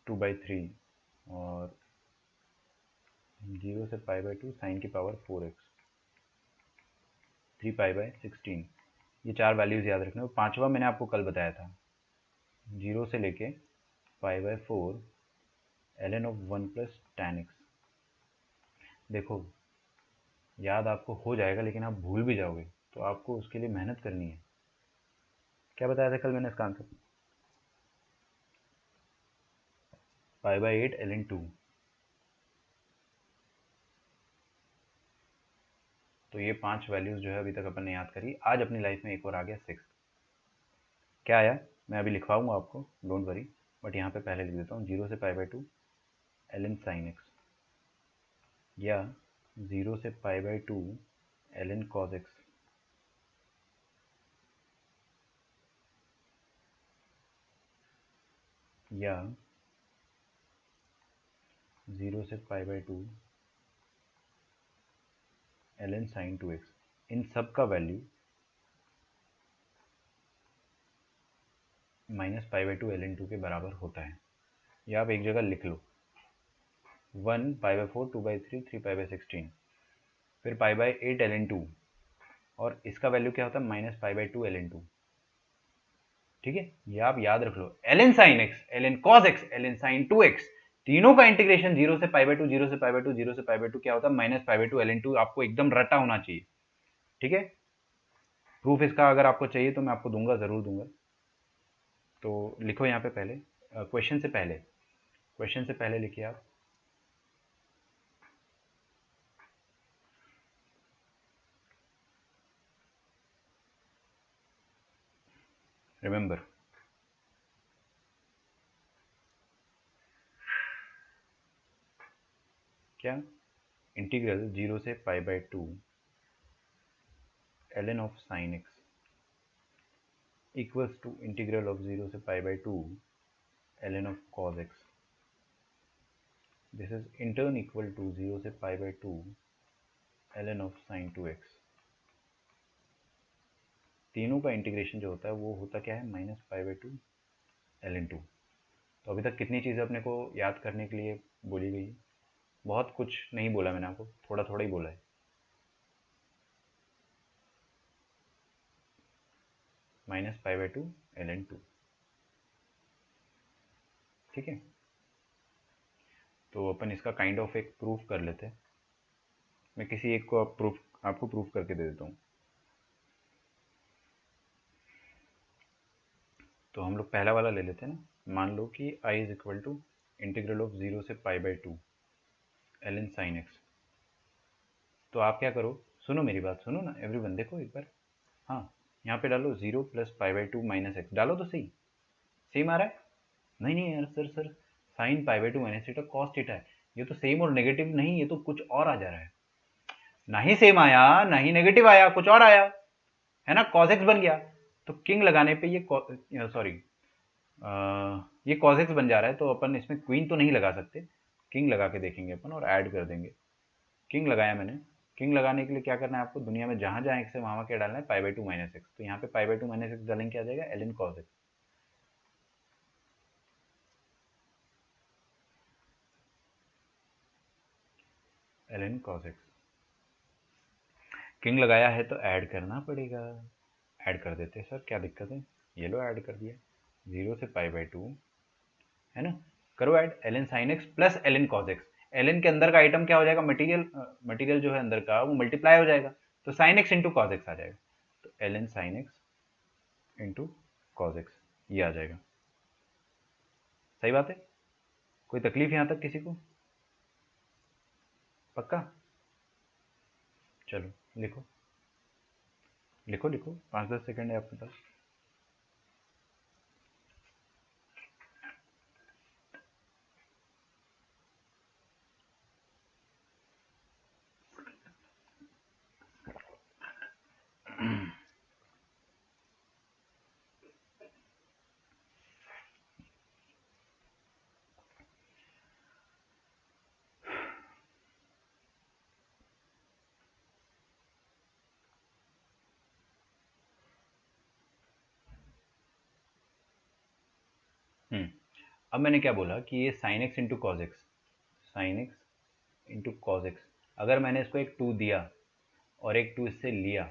टू बाई थ्री, और जीरो से पाई बाई टू साइन की power four x, three pi by sixteen, ये चार वैल्यूज याद रखना। पांचवा मैंने आपको कल बताया था, जीरो से लेके pi by four L N of one plus ten x. देखो, याद आपको हो जाएगा लेकिन आप भूल भी जाओगे, तो आपको उसके लिए मेहनत करनी है। क्या बताया था कल मैंने इसका आंसर, π/8 ln 2। तो ये 5 वैल्यूज जो है अभी तक अपन ने याद करी। आज अपनी लाइफ में एक और आ गया 6। क्या आया मैं अभी लिखवाऊंगा आपको, डोंट वरी, बट यहाँ पे पहले लिख देता हूँ 0 से π/2 ln sin x, या 0 से π/2 ln cos x, या 0 से π/2 ln sin 2x। इन सब का वैल्यू -π/2 ln 2 के बराबर होता है। या आप एक जगह लिख लो 1 π/4 2/3 3π/16, फिर π/8 ln 2, और इसका वैल्यू क्या होता है -π/2 ln 2। ठीक है, ये आप याद रख लो, ln sin x ln cos x ln sin 2x, तीनों का इंटीग्रेशन 0 से π/2 0 से π/2 0 से π/2 क्या होता है -π/2 ln 2। आपको एकदम रटा होना चाहिए। ठीक है, प्रूफ इसका अगर आपको चाहिए तो मैं आपको दूंगा, जरूर दूंगा। तो लिखो यहाँ पे पहले क्वेश्चन से पहले, क्वेश्चन से पहले लिखिए आप रिमेंबर क्या, इंटीग्रल 0 से π/2 ln of sin x equals to integral of 0 से π/2 ln of cos x। This is in turn equal to 0 से π/2 ln ऑफ sin 2x। तीनों का इंटीग्रेशन जो होता है वो होता क्या है -π/2 ln 2। तो अभी तक कितनी चीज़ें अपने को याद करने के लिए बोली गई है? बहुत कुछ नहीं बोला मैंने आपको, थोड़ा थोड़ा ही बोला है। -π/2 ln 2। ठीक है, तो अपन इसका काइंड ऑफ एक प्रूफ कर लेते हैं। मैं किसी एक को आपको प्रूफ करके दे देता हूँ। तो हम लोग पहला वाला ले लेते हैं ना। मान लो कि i is equal to integral of 0 से π/2 ln sin x। तो आप क्या करो, सुनो मेरी बात, सुनो ना एवरीवन, देखो एक बार। हाँ, यहाँ पे डालो 0 + π/2 - x, डालो तो सही, सेम आ रहा है। नहीं नहीं यार sir sine π/2 - theta cos theta है, ये तो सेम और नेगेटिव नहीं, ये तो कुछ और आ जा रहा है। ना ही सेम आया ना ही नेगेटिव आया, कुछ और आया है ना, cos x बन गया। तो किंग लगाने पे ये सॉरी ये cos x बन जा रहा है, तो अपन इसमें क्वीन तो नहीं लगा सकते, किंग लगा के देखेंगे अपन और ऐड कर देंगे। किंग लगाया मैंने। किंग लगाने के लिए क्या करना है आपको, दुनिया में जहां जहां x है वहां क्या डालना है π/2 - x। तो यहाँ पे π/2 - x डालेंगे, क्या आ जाएगा ln cos x। ln cos x, king लगाया है तो ऐड करना पड़ेगा, ऐड कर देते हैं सर, क्या दिक्कत है। ये लो ऐड कर दिया, 0 से π/2 है ना, करो add ln sin x plus ln cos x। ln के अंदर का आइटम क्या हो जाएगा, मटेरियल, मटेरियल जो है अंदर का वो मल्टीप्लाई हो जाएगा, तो sin x into cos X आ जाएगा। तो ln sin x into cos X ये आ जाएगा। सही बात है, कोई तकलीफ यहाँ तक किसी को? पक्का? चलो लिखो लिखो लिखो, 5-10 सेकंड है आपके पास। अब मैंने क्या बोला कि ये sin x into cos x, sine x into cos x, अगर मैंने इसको एक 2 दिया और एक 2 इससे लिया,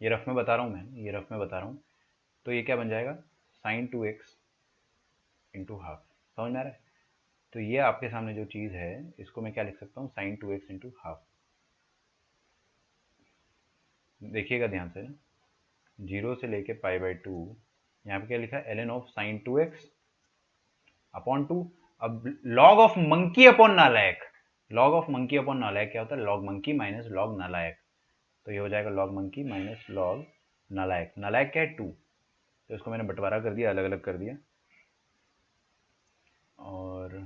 ये रफ में बता रहा हूँ मैं, ये रफ में बता रहा हूँ, तो ये क्या बन जाएगा sin 2x इंटू हाफ। समझ में आ रहा है? तो ये आपके सामने जो चीज़ है इसको मैं क्या लिख सकता हूँ, sin 2x इंटू हाफ। देखिएगा ध्यान से ना, 0 से लेके π/2, यहाँ पे क्या लिखा है ln of sin 2x upon 2, अब लॉग ऑफ मंकी अपॉन नालायक, लॉग ऑफ मंकी अपॉन नालायक क्या होता है? लॉग मंकी माइनस लॉग नालायक। तो ये हो जाएगा लॉग मंकी माइनस लॉग नालायक। नालायक क्या है? 2। तो इसको मैंने बंटवारा कर दिया, अलग अलग कर दिया, और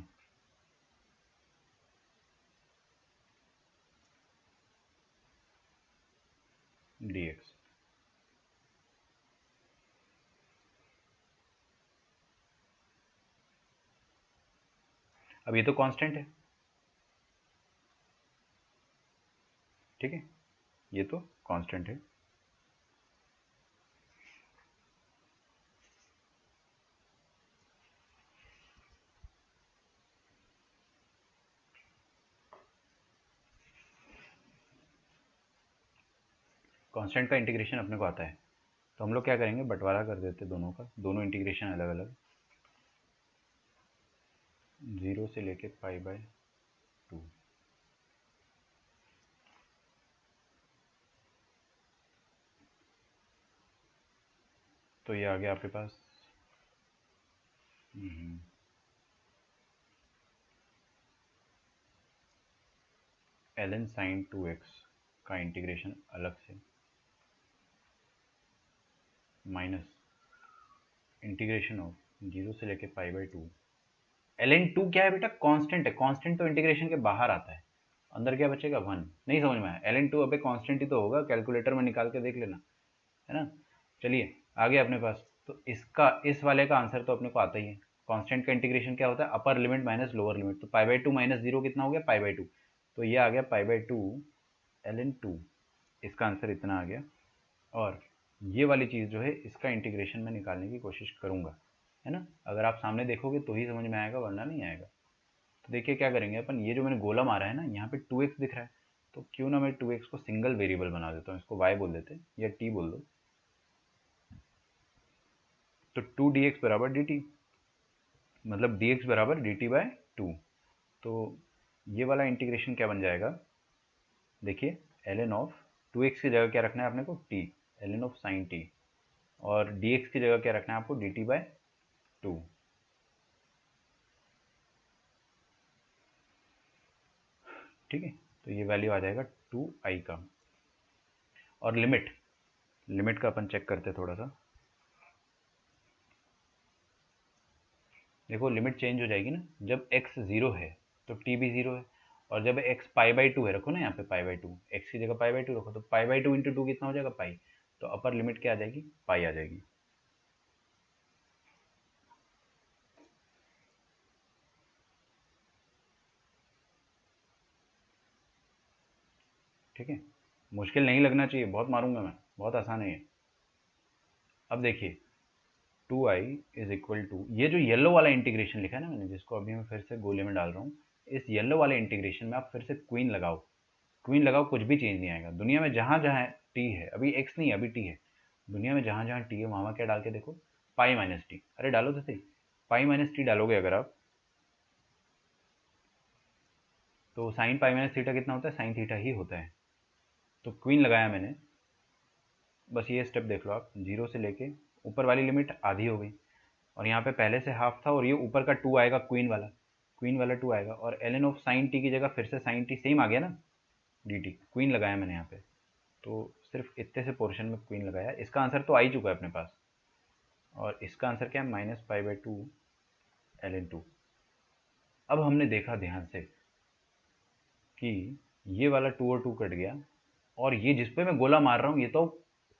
dx। अब ये तो कांस्टेंट है, ठीक है, ये तो कांस्टेंट है। कांस्टेंट का इंटीग्रेशन अपने को आता है, तो हम लोग क्या करेंगे, बंटवारा कर देते दोनों का, दोनों इंटीग्रेशन अलग अलग, 0 से लेके π/2। तो ये आ गया आपके पास ln sin 2x का इंटीग्रेशन अलग से माइनस इंटीग्रेशन ऑफ 0 से लेके π/2। ln 2 क्या है बेटा? कांस्टेंट है, कांस्टेंट तो इंटीग्रेशन के बाहर आता है, अंदर क्या बचेगा? 1। नहीं समझ में आया? ln 2 अबे कांस्टेंट ही तो होगा, कैलकुलेटर में निकाल के देख लेना, है ना। चलिए आगे अपने पास, तो इसका, इस वाले का आंसर तो अपने को आता ही है। कांस्टेंट का इंटीग्रेशन क्या होता है? Upper limit minus lower limit. तो π/2 माइनस 0 कितना हो गया? π/2। तो ये आ गया π/2 ln 2, इसका आंसर इतना आ गया। और ये वाली चीज़ जो है, इसका इंटीग्रेशन मैं निकालने की कोशिश करूँगा, है ना। अगर आप सामने देखोगे तो ही समझ में आएगा, वरना नहीं आएगा। तो देखिए क्या करेंगे अपन, ये जो मैंने गोला मारा है ना, यहाँ पे 2x दिख रहा है, तो क्यों ना मैं 2x को सिंगल वेरिएबल बना देता हूँ, इसको y बोल देते हैं या t बोल दो। तो 2dx बराबर dt, मतलब dx बराबर dt/2। तो ये वाला इंटीग्रेशन क्या बन जाएगा? देखिए ln ऑफ 2x की जगह क्या रखना है अपने को? t, ln of sin t, और dx की जगह क्या रखना है आपको? dt/2। ठीक है, तो ये वैल्यू आ जाएगा 2i का। और लिमिट, लिमिट का अपन चेक करते थोड़ा सा। देखो लिमिट चेंज हो जाएगी ना, जब x 0 है तो t भी 0 है, और जब x π/2 है, रखो ना यहाँ पे π/2, x की जगह π/2 रखो, तो π/2 इंटू 2 कितना हो जाएगा? पाई। तो अपर लिमिट क्या आ जाएगी? पाई आ जाएगी। ठीक है, मुश्किल नहीं लगना चाहिए, बहुत मारूंगा मैं, बहुत आसान है ये। अब देखिए 2i इज इक्वल टू, ये जो येलो वाला इंटीग्रेशन लिखा है ना मैंने, जिसको अभी मैं फिर से गोले में डाल रहा हूँ, इस येलो वाले इंटीग्रेशन में आप फिर से क्वीन लगाओ, क्वीन लगाओ, कुछ भी चेंज नहीं आएगा। दुनिया में जहाँ जहाँ टी है, अभी एक्स नहीं है, अभी टी है, दुनिया में जहाँ जहाँ टी है वहाँ क्या डाल के देखो? Pi minus T. अरे डालो तो सही, पाई माइनस टी डालोगे अगर आप, तो साइन पाई माइनस थीटा कितना होता है? साइन थीटा ही होता है। तो क्वीन लगाया मैंने, बस ये स्टेप देख लो आप, 0 से लेके ऊपर वाली लिमिट आधी हो गई, और यहाँ पे पहले से हाफ था, और ये ऊपर का 2 आएगा, क्वीन वाला 2 आएगा, और एल ऑफ साइन टी की जगह फिर से साइन टी सेम आ गया ना, डी टी। क्वीन लगाया मैंने यहाँ पे, तो सिर्फ इतने से पोर्शन में क्वीन लगाया, इसका आंसर तो आ ही चुका है अपने पास। और इसका आंसर क्या है? -π/2 ln 2। अब हमने देखा ध्यान से कि ये वाला 2 और 2 कट गया, और ये जिस पे मैं गोला मार रहा हूँ, ये तो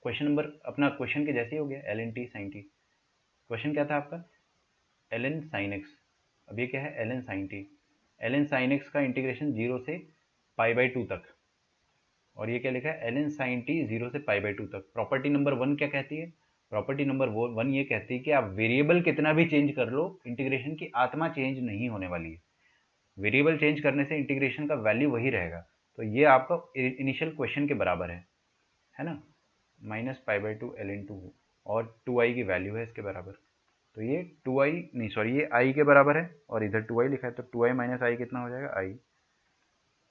क्वेश्चन नंबर अपना क्वेश्चन के जैसे ही हो गया, ln t sin t। Question क्या था आपका? ln sin x। अब ये क्या है? ln sin t। ln sin x का इंटीग्रेशन 0 से π/2 तक, और ये क्या लिखा है? ln sin t 0 से π/2 तक। प्रॉपर्टी नंबर 1 क्या कहती है? प्रॉपर्टी नंबर 1 ये कहती है कि आप वेरिएबल कितना भी चेंज कर लो, इंटीग्रेशन की आत्मा चेंज नहीं होने वाली है। वेरिएबल चेंज करने से इंटीग्रेशन का वैल्यू वही रहेगा। तो ये आपका इनिशियल क्वेश्चन के बराबर है ना, -π/2 ln 2, और 2i की वैल्यू है इसके बराबर। तो ये 2i नहीं, सॉरी, ये i के बराबर है, और इधर 2i लिखा है, तो 2i माइनस आई कितना हो जाएगा? i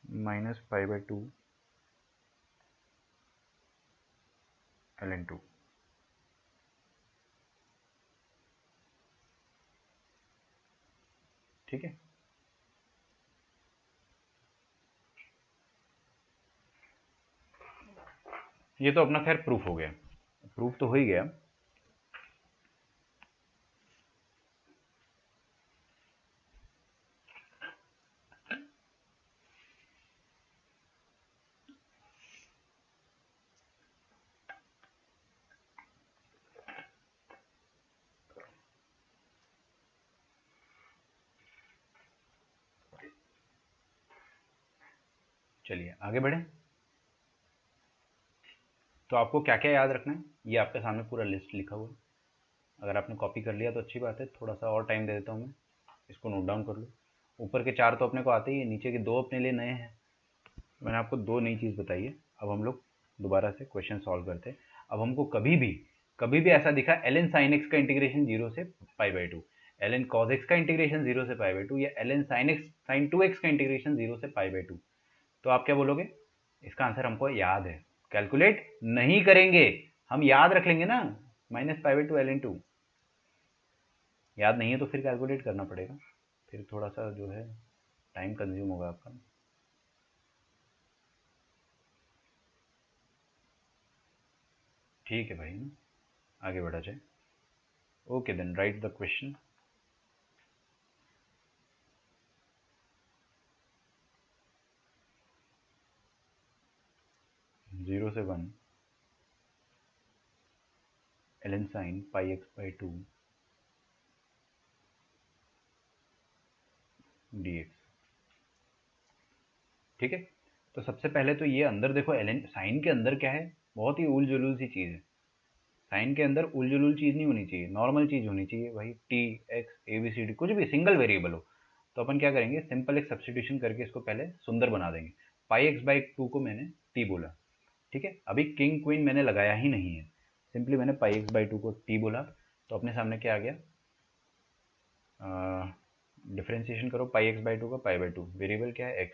-π/2 ln 2। ठीक है, ये तो अपना खैर प्रूफ हो गया, प्रूफ तो हो ही गया। चलिए आगे बढ़ें। तो आपको क्या क्या याद रखना है, ये आपके सामने पूरा लिस्ट लिखा हुआ है। अगर आपने कॉपी कर लिया तो अच्छी बात है, थोड़ा सा और टाइम दे देता हूँ मैं, इसको नोट डाउन कर लो। ऊपर के 4 तो अपने को आते ही है, नीचे के 2 अपने लिए नए हैं। मैंने आपको 2 नई चीज़ बताई है। अब हम लोग दोबारा से क्वेश्चन सॉल्व करते हैं। अब हमको कभी भी ऐसा दिखा ln sin x का इंटीग्रेशन 0 से π/2, ln cos x का इंटीग्रेशन 0 से π/2, या ln sin 2x का इंटीग्रेशन 0 से π/2, तो आप क्या बोलोगे? इसका आंसर हमको याद है, कैलकुलेट नहीं करेंगे, हम याद रख लेंगे ना, -π/2 ln 2। याद नहीं है तो फिर कैलकुलेट करना पड़ेगा, फिर थोड़ा सा जो है टाइम कंज्यूम होगा आपका। ठीक है भाई, आगे बढ़ा जाए। Okay then write the question. Zero से 1 ln sin πx/2 dx। ठीक है, तो सबसे पहले तो ये अंदर देखो, ln साइन के अंदर क्या है, बहुत ही उल जुलूल सी चीज़ है। साइन के अंदर उल जुलूल चीज़ नहीं होनी चाहिए, नॉर्मल चीज़ होनी चाहिए भाई, t x a b c d, कुछ भी सिंगल वेरिएबल हो। तो अपन क्या करेंगे, सिंपल एक सब्सटीट्यूशन करके इसको पहले सुंदर बना देंगे। πx/2 को मैंने टी बोला, ठीक है, अभी किंग क्वीन मैंने लगाया ही नहीं है, सिंपली मैंने πx/2 को टी बोला। तो अपने सामने क्या आ गया, डिफ्रेंशिएशन करो πx/2 का, π/2 वेरिएबल क्या है x,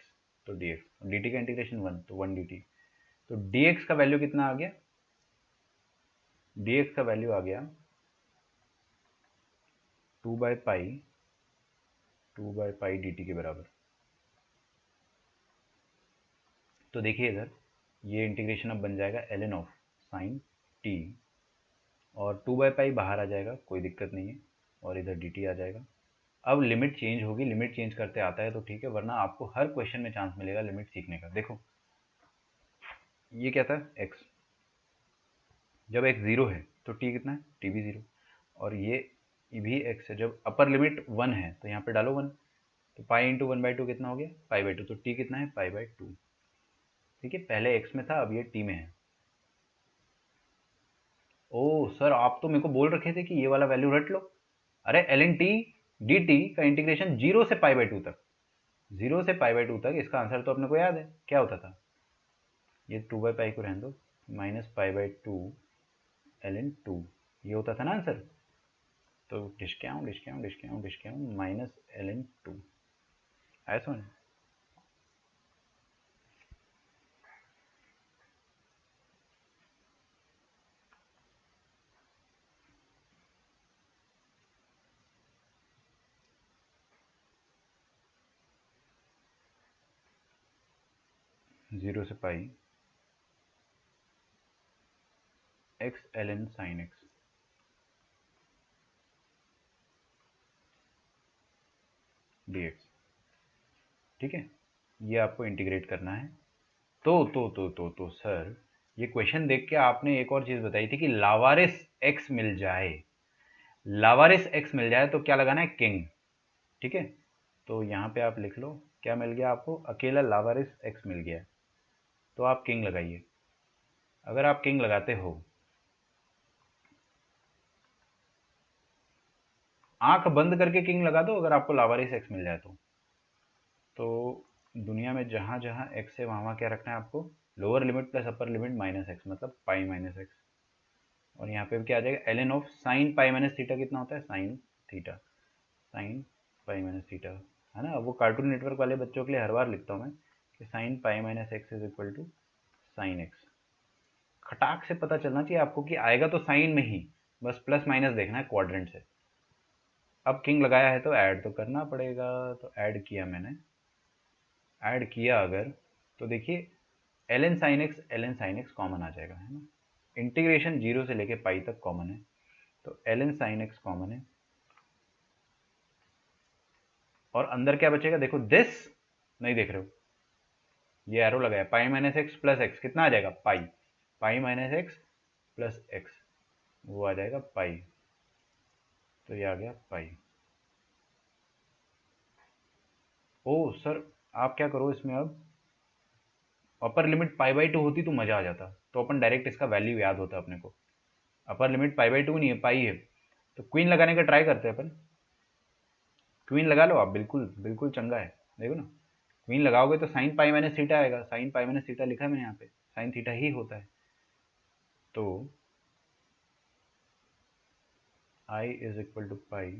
तो dx, dt का इंटीग्रेशन 1, तो 1 dt। तो dx का वैल्यू कितना आ गया, dx का वैल्यू आ गया 2/π dt के बराबर। तो देखिए इधर ये इंटीग्रेशन अब बन जाएगा ln ऑफ साइन t, और 2/π बाहर आ जाएगा, कोई दिक्कत नहीं है, और इधर dt आ जाएगा। अब लिमिट चेंज होगी, लिमिट चेंज करते आता है तो ठीक है, वरना आपको हर क्वेश्चन में चांस मिलेगा लिमिट सीखने का। देखो ये क्या था, x, जब x 0 है तो t कितना है, t भी 0, और ये भी x है, जब अपर लिमिट 1 है तो यहाँ पे डालो 1, तो पाई इंटू 1/2 कितना हो गया, π/2, तो t कितना है, π/2। ठीक है, पहले x में था, अब ये t में है। ओ सर, आप तो मेरे को बोल रखे थे कि ये वाला वैल्यू रट लो। अरे ln t dt का इंटीग्रेशन 0 से π/2 तक, 0 से π/2 तक, इसका आंसर तो अपने को याद है, क्या होता था, ये 2/π को रहने दो, -π/2 ln 2, ये होता था ना आंसर। तो डिस्काउंट -ln 2 आया समझ। 0 से पाई x ln sin x dx। ठीक है, ये आपको इंटीग्रेट करना है। तो सर, ये क्वेश्चन देख के आपने एक और चीज़ बताई थी कि लावारिस x मिल जाए, लावारिस x मिल जाए तो क्या लगाना है, किंग। ठीक है, तो यहाँ पे आप लिख लो क्या मिल गया आपको, अकेला लावारिस x मिल गया, तो आप किंग लगाइए। अगर आप किंग लगाते हो, आंख बंद करके किंग लगा दो, अगर आपको लावारिस x मिल जाए तो दुनिया में जहाँ जहाँ x है वहाँ वहाँ क्या रखना है आपको, lower limit plus upper limit -x, मतलब पाई -x, और यहाँ पे क्या आ जाएगा, ln of sine pi minus theta कितना होता है, sine theta, sign pi minus theta, है ना। वो कार्टून नेटवर्क वाले बच्चों के लिए हर बार लिखता हूँ मैं कि sine pi minus x is equal to sine X. खटाक से पता चलना चाहिए आपको कि आएगा तो साइन में ही, बस प्लस माइनस देखना है क्वाड्रेंट से। अब किंग लगाया है तो ऐड तो करना पड़ेगा, तो ऐड किया मैंने, ऐड किया अगर, तो देखिए ln sin x कॉमन आ जाएगा, है ना। इंटीग्रेशन 0 से लेके पाई तक कॉमन है, तो ln sin x कॉमन है, और अंदर क्या बचेगा, देखो दिस, नहीं देख रहे हो, ये एरो लगाया, pi minus X plus X कितना आ जाएगा, pi, pi minus X plus X, वो आ जाएगा पाई, तो ये आ गया पाई। ओ सर, आप क्या करो इसमें, अब अपर लिमिट पाई बाई 2 होती तो मजा आ जाता, तो अपन डायरेक्ट इसका वैल्यू याद होता अपने को। अपर लिमिट पाई बाई 2 नहीं है, पाई है, तो क्वीन लगाने का ट्राई करते हैं अपन। क्वीन लगा लो आप, बिल्कुल बिल्कुल चंगा है, देखो ना, क्वीन लगाओगे तो साइन पाई माइनस थीटा आएगा, साइन पाई माइनस थीटा लिखा है मैंने यहाँ पे, साइन थीटा ही होता है, तो I is equal to pi,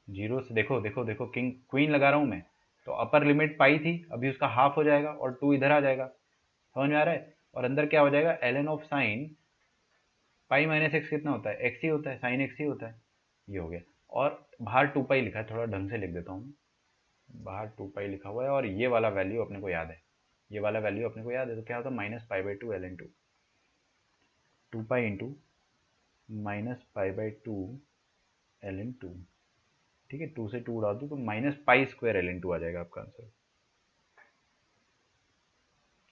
zero से, देखो देखो देखो, किंग क्वीन लगा रहा हूँ मैं, तो अपर लिमिट पाई थी, अभी उसका हाफ हो जाएगा और 2 इधर आ जाएगा, समझ में आ रहा है, और अंदर क्या हो जाएगा, ln of sine pi minus x कितना होता है, एक्स ही होता है, साइन एक्स ही होता है, ये हो गया। और बाहर 2 पाई लिखा है, थोड़ा ढंग से लिख देता हूँ, बाहर 2 पाई लिखा हुआ है, और ये वाला वैल्यू अपने को याद है, ये वाला वैल्यू अपने को याद है, तो क्या होता है, minus pi by 2 ln 2, 2 pi into minus pi by 2 ln 2, ठीक है, 2 से 2 उड़ा दूँ तो माइनस पाई स्क्वायर ln 2 आ जाएगा आपका आंसर।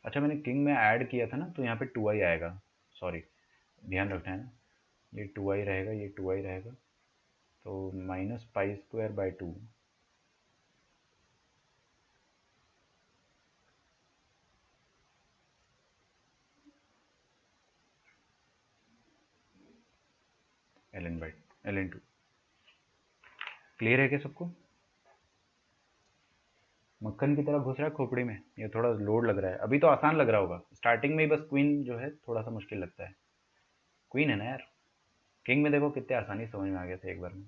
अच्छा, मैंने किंग में ऐड किया था ना, तो यहाँ पे 2i आएगा, सॉरी, ध्यान रखना है ना, ये 2i रहेगा, ये 2i रहेगा, तो minus pi square by 2, ln 2। Clear है क्या सबको, मक्खन की तरह घुस रहा है खोपड़ी में, ये थोड़ा लोड लग रहा है, अभी तो आसान लग रहा होगा, स्टार्टिंग में ही बस क्वीन जो है थोड़ा सा मुश्किल लगता है, क्वीन है ना यार, किंग में देखो कितने आसानी से समझ में आ गया था एक बार में।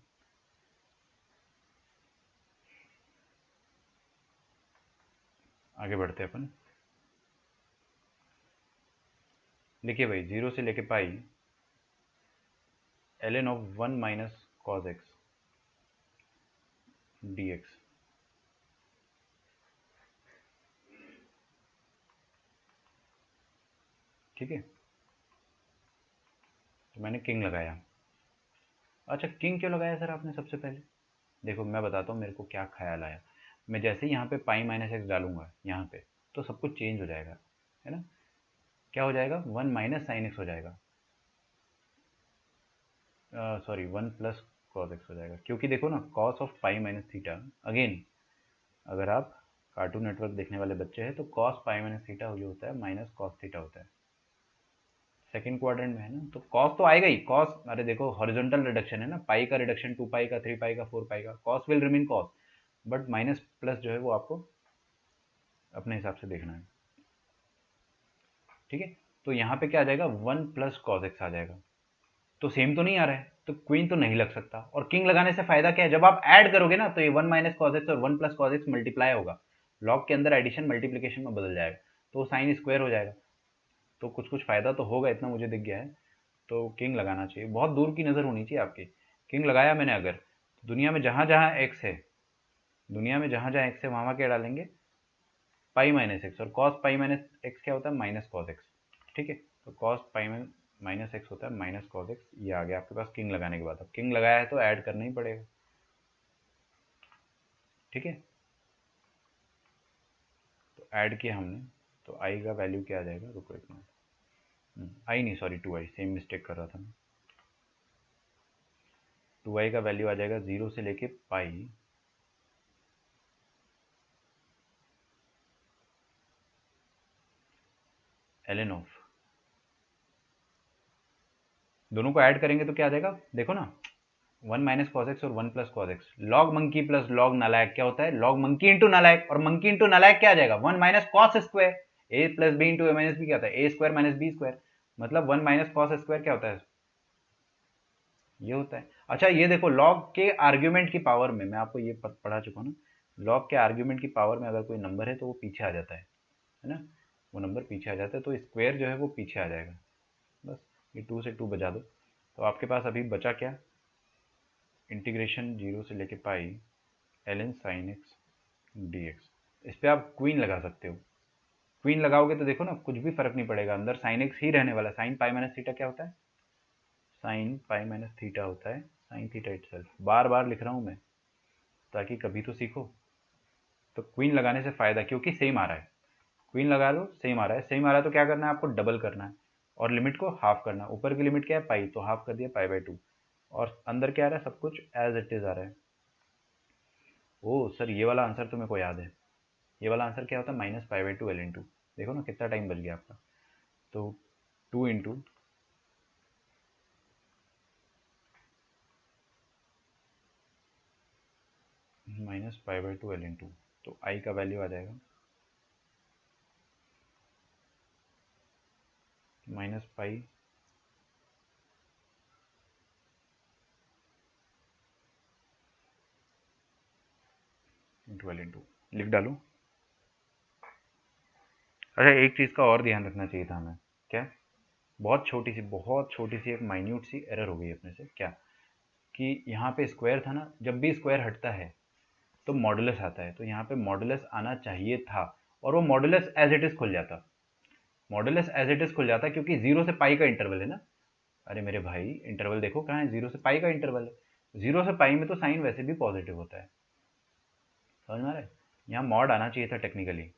आगे बढ़ते हैं अपन, लिखिए भाई, 0 से लेके पाई ln of 1 minus cos x D x, ठीक है, तो मैंने किंग लगाया। अच्छा, किंग क्यों लगाया सर आपने सबसे पहले, देखो मैं बताता हूँ मेरे को क्या ख्याल आया, मैं जैसे ही यहाँ पे पाई माइनस एक्स डालूंगा यहाँ पे, तो सब कुछ चेंज हो जाएगा, है ना, क्या हो जाएगा, 1 माइनस साइन एक्स हो जाएगा, सॉरी 1 प्लस कॉस एक्स हो जाएगा, क्योंकि देखो ना, cos of pi minus theta, again अगर आप कार्टून नेटवर्क देखने वाले बच्चे हैं तो कॉस पाई माइनस थीटा जो होता है माइनस कॉस थीटा होता है, सेकंड क्वाड्रेंट में है ना, तो कॉस तो आएगा ही, कॉस, अरे देखो हॉरिजॉन्टल रिडक्शन है ना, पाई का रिडक्शन 2 पाई का, 3 पाई का, 4 पाई का, cos will remain cos, but minus plus जो है वो आपको अपने हिसाब से देखना है, ठीक है, तो यहाँ पे क्या आ जाएगा, 1 प्लस कॉस एक्स आ जाएगा, तो सेम तो नहीं आ रहा है, तो क्वीन तो नहीं लग सकता, और किंग लगाने से फायदा क्या है, जब आप ऐड करोगे ना, तो ये 1 माइनस कॉस एक्स और 1 प्लस कॉस एक्स मल्टीप्लाई होगा, लॉग के अंदर एडिशन मल्टीप्लीकेशन में बदल जाएगा, तो साइन स्क्वायर हो जाएगा, तो कुछ कुछ फायदा तो होगा, इतना मुझे दिख गया है, तो किंग लगाना चाहिए, बहुत दूर की नज़र होनी चाहिए आपकी। किंग लगाया मैंने अगर, दुनिया में जहाँ जहाँ एक्स है, दुनिया में जहाँ जहाँ एक्स है वहाँ वहाँ क्या डालेंगे, पाई माइनस एक्स, और कॉस पाई माइनस एक्स क्या होता है, माइनस कॉस एक्स, ठीक है, तो कॉस पाई माइनस एक्स होता है माइनस कॉस एक्स, ये आ गया आपके पास किंग लगाने के बाद, अब किंग लगाया है तो ऐड करना ही पड़ेगा, ठीक है, तो ऐड किया हमने, तो आई का वैल्यू क्या आ जाएगा, रुको एक मिनट, आई नहीं, सॉरी 2i, सेम मिस्टेक कर रहा था मैं, 2i का वैल्यू आ जाएगा 0 से लेके पाई ln ऑफ, दोनों को ऐड करेंगे तो क्या आ जाएगा, देखो ना, 1 माइनस कॉस एक्स और 1 plus cos x, log monkey plus log नालायक क्या होता है, लॉग मंकी इंटू नालायक, और मंकी इंटू नालायक क्या आ जाएगा, 1 माइनस कॉस स्क्वायर, ए प्लस बी इंटू ए माइनस बी क्या होता है, ए स्क्वायर माइनस बी स्क्वायर, मतलब 1 माइनस कॉस स्क्वायर क्या होता है, ये होता है। अच्छा ये देखो, लॉग के आर्ग्यूमेंट की पावर में, मैं आपको ये पढ़ा चुका हूँ ना, लॉग के आर्ग्यूमेंट की पावर में अगर कोई नंबर है तो वो पीछे आ जाता है ना, वो नंबर पीछे आ जाता है, तो स्क्वायर जो है वो पीछे आ जाएगा। बस ये 2 से 2 बजा दो, तो आपके पास अभी बचा क्या, इंटीग्रेशन 0 से लेके पाई ln sin x dx। इस पर आप क्वीन लगा सकते हो। क्वीन लगाओगे तो देखो ना कुछ भी फर्क नहीं पड़ेगा, अंदर sin x ही रहने वाला। sin पाई माइनस थीटा क्या होता है, sin पाई माइनस थीटा होता है sin थीटा इटसेल्फ। बार बार लिख रहा हूँ मैं ताकि कभी तो सीखो। तो क्वीन लगाने से फ़ायदा, क्योंकि सेम आ रहा है, क्वीन लगा लो, सेम आ रहा है। सेम आ रहा है तो क्या करना है आपको, डबल करना है और लिमिट को हाफ करना है। ऊपर की लिमिट क्या है पाई, तो हाफ कर दिया पाई बाई 2, और अंदर क्या आ रहा है, सब कुछ एज इट इज़ आ रहा है। ओह सर ये वाला आंसर तो मेरे को याद है। ये वाला आंसर क्या होता है, माइनस पाई बाई 2 ln2। देखो ना कितना टाइम बच गया आपका। तो 2 into minus pi by 2 ln2, तो आई का वैल्यू आ जाएगा माइनस पाई इंटू ln2। लिख डालूँ। अच्छा एक चीज़ का और ध्यान रखना चाहिए था हमें। क्या, बहुत छोटी सी एक माइन्यूट सी एरर हो गई अपने से। क्या कि यहाँ पे स्क्वायर था ना, जब भी स्क्वायर हटता है तो मॉडुलस आता है, तो यहाँ पे मॉडुलस आना चाहिए था, और वो मॉडुलस एज इट इज खुल जाता। मॉडुलस एज इट इज खुल जाता क्योंकि 0 से पाई का इंटरवल है ना। अरे मेरे भाई इंटरवल देखो कहाँ है, 0 से पाई का इंटरवल है। 0 से पाई में तो साइन वैसे भी पॉजिटिव होता है, समझ में आ रहा है। यहाँ मॉड आना चाहिए था टेक्निकली।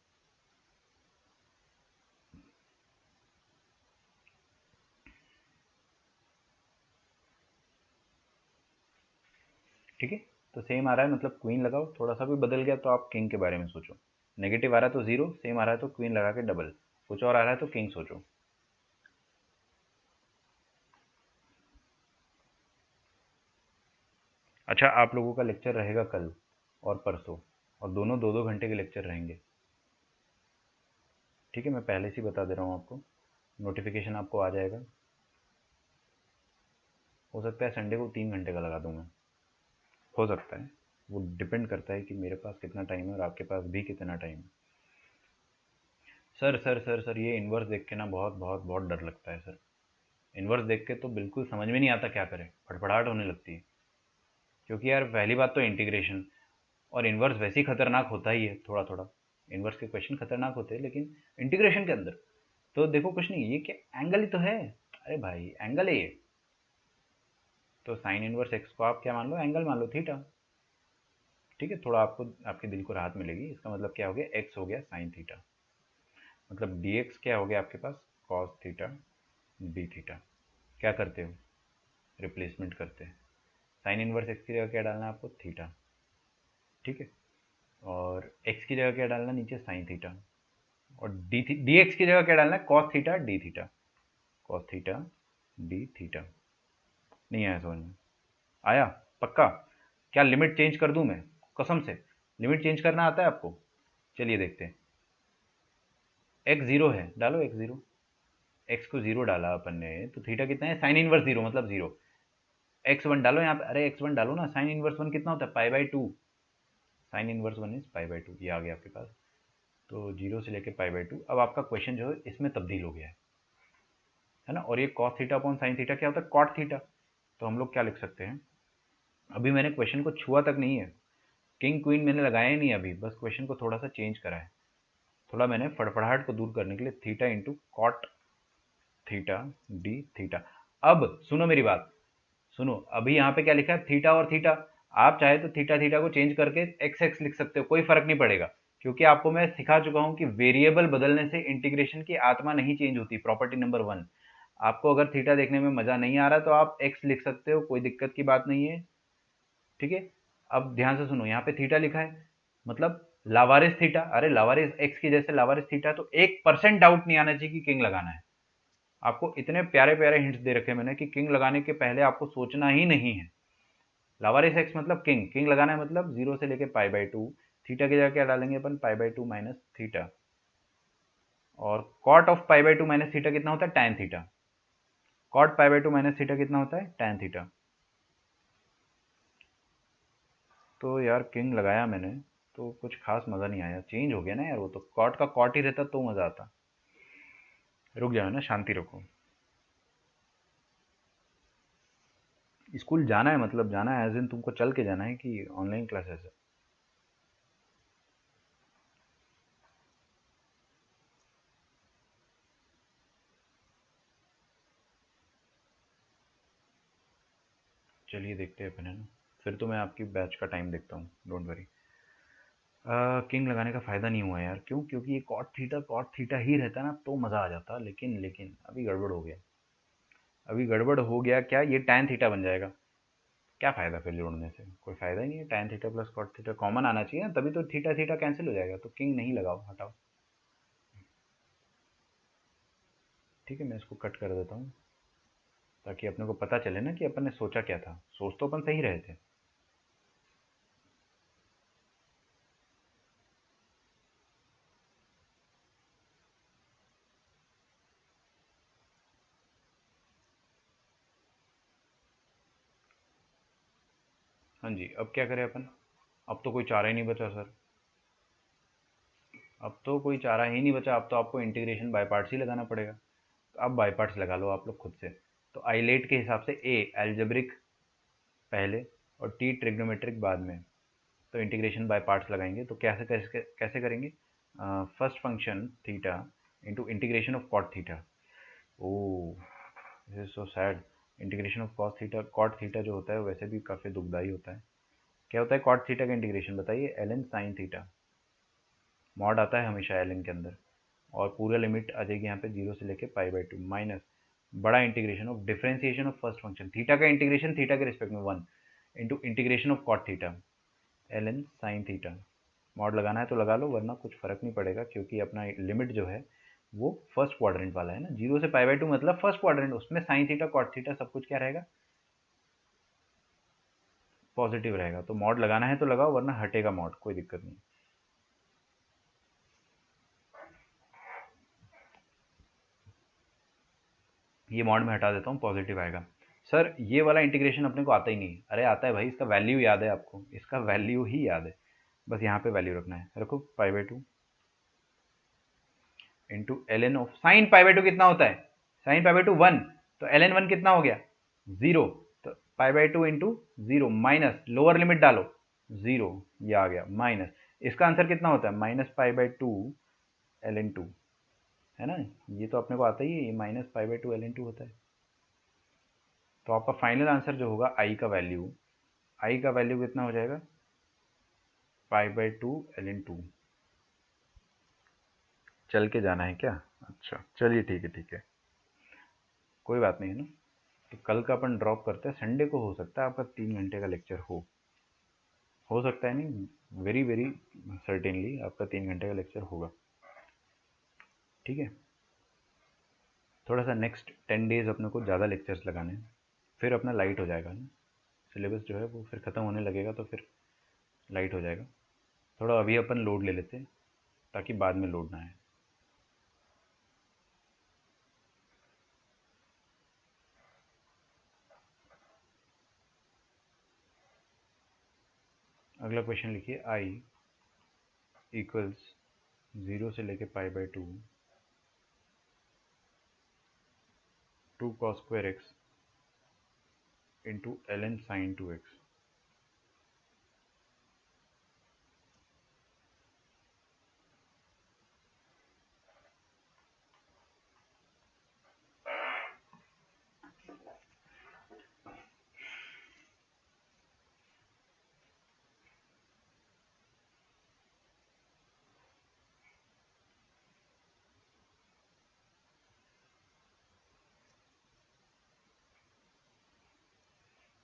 ठीक है, तो सेम आ रहा है मतलब क्वीन लगाओ। थोड़ा सा भी बदल गया तो आप किंग के बारे में सोचो। नेगेटिव आ रहा है तो 0, सेम आ रहा है तो क्वीन लगा के डबल, कुछ और आ रहा है तो किंग सोचो। अच्छा आप लोगों का लेक्चर रहेगा कल और परसों, और दोनों 2-2 घंटे के लेक्चर रहेंगे। ठीक है, मैं पहले से ही बता दे रहा हूँ आपको, नोटिफिकेशन आपको आ जाएगा। हो सकता है संडे को 3 घंटे का लगा दूँ मैं, हो सकता है। वो डिपेंड करता है कि मेरे पास कितना टाइम है और आपके पास भी कितना टाइम है। सर ये इन्वर्स देख के ना बहुत बहुत बहुत डर लगता है सर। इन्वर्स देख के तो बिल्कुल समझ में नहीं आता क्या करें, फटफड़ाहट होने लगती है। क्योंकि यार पहली बात तो इंटीग्रेशन, और इन्वर्स वैसे ही खतरनाक होता ही है थोड़ा थोड़ा। इन्वर्स के क्वेश्चन खतरनाक होते हैं, लेकिन इंटीग्रेशन के अंदर तो देखो कुछ नहीं, ये क्या एंगल ही तो है। अरे भाई एंगल है ये, तो साइन इनवर्स एक्स को आप क्या मान लो, एंगल मान लो, थीटा। ठीक है, थोड़ा आपको आपके दिल को राहत मिलेगी। इसका मतलब क्या हो गया, एक्स हो गया साइन थीटा, मतलब डी एक्स क्या हो गया आपके पास, कॉस थीटा डी थीटा। क्या करते हो, रिप्लेसमेंट करते हैं। साइन इनवर्स एक्स की जगह क्या डालना है आपको, थीटा। ठीक है, और एक्स की जगह क्या डालना है नीचे, साइन थीटा। और डी एक्स की जगह क्या डालना है, cos theta d theta. Cos theta d theta. नहीं आया समझ में, आया पक्का। क्या लिमिट चेंज कर दूं मैं, कसम से लिमिट चेंज करना आता है आपको। चलिए देखते हैं। एक्स जीरो है, डालो एक्स जीरो। एक्स को जीरो डाला अपन ने तो थीटा कितना है, साइन इनवर्स जीरो मतलब जीरो। एक्स वन डालो यहाँ पे, अरे एक्स वन डालो ना, साइन इनवर्स वन कितना होता है, पाई by to. Sine inverse one is pi by to, ये आ गया आपके पास। तो जीरो से लेके पाई बाई टू। अब आपका क्वेश्चन जो है इसमें तब्दील हो गया है ना। और ये cos theta upon sine theta क्या होता है, कॉट थीटा। तो हम लोग क्या लिख सकते हैं, अभी मैंने क्वेश्चन को छुआ तक नहीं है, किंग क्वीन मैंने लगाया ही नहीं अभी, बस क्वेश्चन को थोड़ा सा चेंज करा है। थोड़ा मैंने फड़फड़ाहट को दूर करने के लिए theta into cot theta d theta. अब सुनो मेरी बात, सुनो अभी यहाँ पे क्या लिखा है, थीटा और थीटा। आप चाहे तो थीटा थीटा को चेंज करके एक्स एक्स लिख सकते हो, कोई फर्क नहीं पड़ेगा। क्योंकि आपको मैं सिखा चुका हूँ कि वेरिएबल बदलने से इंटीग्रेशन की आत्मा नहीं चेंज होती, प्रॉपर्टी नंबर 1। आपको अगर थीटा देखने में मजा नहीं आ रहा तो आप एक्स लिख सकते हो, कोई दिक्कत की बात नहीं है। ठीक है, अब ध्यान से सुनो, यहाँ पे थीटा लिखा है मतलब लावारिस थीटा। अरे लावारिस एक्स की जैसे लावारिस थीटा, तो 1% डाउट नहीं आना चाहिए कि किंग लगाना है। आपको इतने प्यारे प्यारे हिंट्स दे रखे मैंने कि किंग लगाने के पहले आपको सोचना ही नहीं है। लावारिस एक्स मतलब किंग, किंग लगाना है मतलब 0 से लेके पाई बाई टू। थीटा की जगह क्या डालेंगे अपन, pi by two minus theta. और cot of pi by two minus theta कितना होता है, tan theta. Cot pi by two minus theta कितना होता है, टैन थीटा। तो यार किंग लगाया मैंने तो कुछ खास मज़ा नहीं आया, चेंज हो गया ना यार। वो तो कॉट का कॉट ही रहता तो मज़ा आता। रुक जाओ ना, शांति रखो। स्कूल जाना है मतलब जाना है, एज इन तुमको चल के जाना है कि ऑनलाइन क्लासेस है? चलिए देखते हैं अपन, है ना। फिर तो मैं आपकी बैच का टाइम देखता हूँ, डोंट वरी। किंग लगाने का फ़ायदा नहीं हुआ यार, क्यों? क्योंकि ये कॉट थीटा ही रहता ना तो मज़ा आ जाता, लेकिन लेकिन अभी गड़बड़ हो गया। अभी गड़बड़ हो गया क्या, ये टैन थीटा बन जाएगा। क्या फ़ायदा फिर जोड़ने से, कोई फ़ायदा ही नहीं है। Tan theta plus cot theta common आना चाहिए ना, तभी तो थीटा थीटा कैंसिल हो जाएगा। तो किंग नहीं लगाओ, हटाओ। ठीक है, मैं इसको कट कर देता हूँ, ताकि अपने को पता चले ना कि अपन ने सोचा क्या था। सोच तो अपन सही रहे थे। हाँ जी, अब क्या करें अपन? अब तो कोई चारा ही नहीं बचा सर। अब तो कोई चारा ही नहीं बचा, अब तो आपको इंटीग्रेशन बाय पार्ट्स ही लगाना पड़ेगा। तो अब बाय पार्ट्स लगा लो आप लोग खुद से। तो आइलेट के हिसाब से ए एल्जेब्रिक पहले और टी ट्रिग्नोमेट्रिक बाद में। तो इंटीग्रेशन बाय पार्ट्स लगाएंगे तो कैसे कैसे कैसे करेंगे? First function theta into integration of cot theta. Oh, this is so sad. Integration of cos theta, cot theta जो होता है वैसे भी काफ़ी दुखदाई होता है। क्या होता है कॉट थीटा का इंटीग्रेशन बताइए? L n sine theta. Mod आता है हमेशा एल एन के अंदर, और पूरा लिमिट आ जाएगी यहाँ पे 0 से लेके पाई/2 माइनस बड़ा integration of differentiation of first function theta का इंटीग्रेशन थीटा के रिस्पेक्ट में 1 into integration of cot theta l n sine theta. Mod लगाना है तो लगा लो, वरना कुछ फर्क नहीं पड़ेगा, क्योंकि अपना लिमिट जो है वो फर्स्ट क्वाड्रेंट वाला है ना। 0 से पाई/2 मतलब फर्स्ट क्वाड्रेंट, उसमें साइन थीटा कॉट थीटा सब कुछ क्या रहेगा? पॉजिटिव रहेगा। तो मॉड लगाना है तो लगाओ, वरना हटेगा मॉड, कोई दिक्कत नहीं। ये मॉड में हटा देता हूँ, पॉजिटिव आएगा। सर ये वाला इंटीग्रेशन अपने को आता ही नहीं। अरे आता है भाई, इसका वैल्यू याद है आपको, इसका वैल्यू ही याद है। बस यहाँ पे वैल्यू रखना है, रखो pi by two into L N of sine pi by two कितना होता है? Sine pi by two 1। तो एल एन वन कितना हो गया? 0। तो पाई/2 इंटू 0 माइनस लोअर लिमिट डालो 0, ये आ गया माइनस। इसका आंसर कितना होता है? -पाई/2 एल एन टू, है ना। ये तो अपने को आता ही है, ये -पाई/2 एल एन टू होता है। तो आपका फाइनल आंसर जो होगा आई का वैल्यू कितना हो जाएगा? पाई/2 एल एन टू। चल के जाना है क्या? अच्छा चलिए, ठीक है ठीक है, कोई बात नहीं, है ना। तो कल का अपन ड्रॉप करते हैं, संडे को हो सकता है आपका 3 घंटे का लेक्चर हो सकता है नहीं, वेरी वेरी सर्टेनली आपका 3 घंटे का लेक्चर होगा। ठीक है, थोड़ा सा नेक्स्ट 10 डेज अपने को ज़्यादा लेक्चर्स लगाने हैं, फिर अपना लाइट हो जाएगा ना। सिलेबस जो है वो फिर ख़त्म होने लगेगा, तो फिर लाइट हो जाएगा। थोड़ा अभी अपन लोड ले लेते हैं, ताकि बाद में लोड ना आए। अगला क्वेश्चन लिखिए, आई इक्वल्स 0 से लेके पाई/2 2 cos square x into L n sine 2x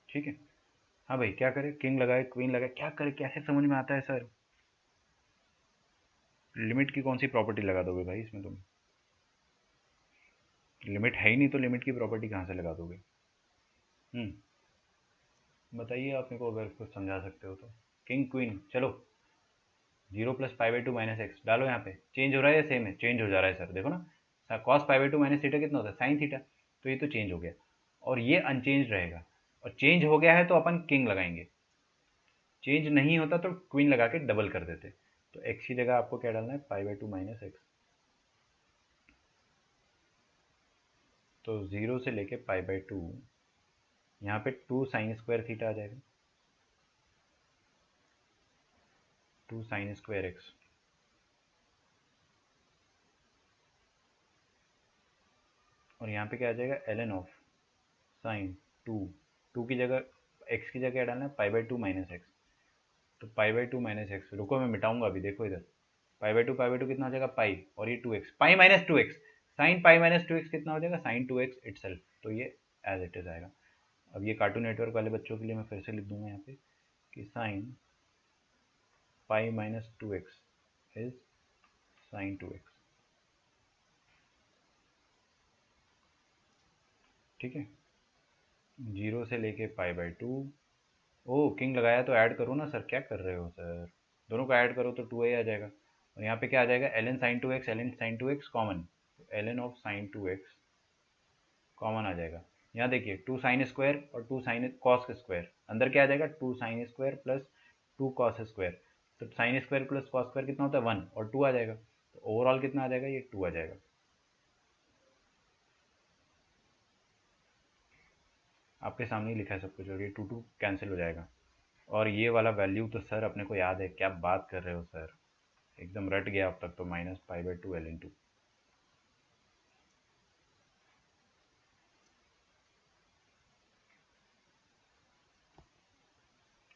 ठीक है। हाँ भाई, क्या करें? किंग लगाए, क्वीन लगाए, क्या करें? कैसे समझ में आता है सर? लिमिट की कौन सी प्रॉपर्टी लगा दोगे भाई इसमें तुम? लिमिट है ही नहीं, तो लिमिट की प्रॉपर्टी कहाँ से लगा दोगे? बताइए आप मेरे को, अगर कुछ समझा सकते हो तो। किंग क्वीन, चलो 0 प्लस पाई/2 माइनस एक्स डालो। यहाँ पे चेंज हो रहा है या सेम है? चेंज हो जा रहा है सर, देखो ना। कॉस पाई/2 माइनस थीटा कितना होता है? Sine theta. तो ये तो चेंज हो गया, और ये अनचेंज रहेगा। और चेंज हो गया है तो अपन किंग लगाएंगे, चेंज नहीं होता तो क्वीन लगा के डबल कर देते। तो एक्स की जगह आपको क्या डालना है? पाई/2 माइनस एक्स। तो 0 से लेके π/2, यहाँ पे 2 sin स्क्वायर थीटा आ जाएगा, 2 sin स्क्वायर एक्स, और यहाँ पे क्या आ जाएगा ln ऑफ साइन 2 की जगह x की जगह क्या डालना है, π/2 माइनस एक्स, तो π/2 माइनस एक्स, रुको मैं मिटाऊंगा अभी, देखो इधर π/2 कितना हो जाएगा पाई, और ये 2x, pi minus 2x, sign pi minus 2x कितना हो जाएगा, साइन 2x इटसेल्फ, तो ये एज इट इज आएगा। अब ये कार्टून नेटवर्क वाले बच्चों के लिए मैं फिर से लिख दूंगा यहाँ पे कि sine pi minus 2x is sine 2x, ठीक है, 0 से लेके π/2। ओ किंग लगाया तो ऐड करो ना सर, क्या कर रहे हो सर, दोनों को ऐड करो तो 2a आ जाएगा, और यहाँ पे क्या आ जाएगा, ln sin 2x, ln sin 2x common, ln of sin 2x common आ जाएगा। यहाँ देखिए 2 साइन स्क्वायर और 2 साइन कॉस स्क्वायर, अंदर क्या आ जाएगा, 2 sine square plus 2 cos square, तो sine square plus cos square कितना होता है 1, और 2 आ जाएगा, तो ओवरऑल कितना आ जाएगा, ये 2 आ जाएगा। आपके सामने ही लिखा है सब कुछ, और ये 2 कैंसिल हो जाएगा, और ये वाला वैल्यू तो सर अपने को याद है, क्या बात कर रहे हो सर, एकदम रट गया अब तक तो, -π/2 ln2।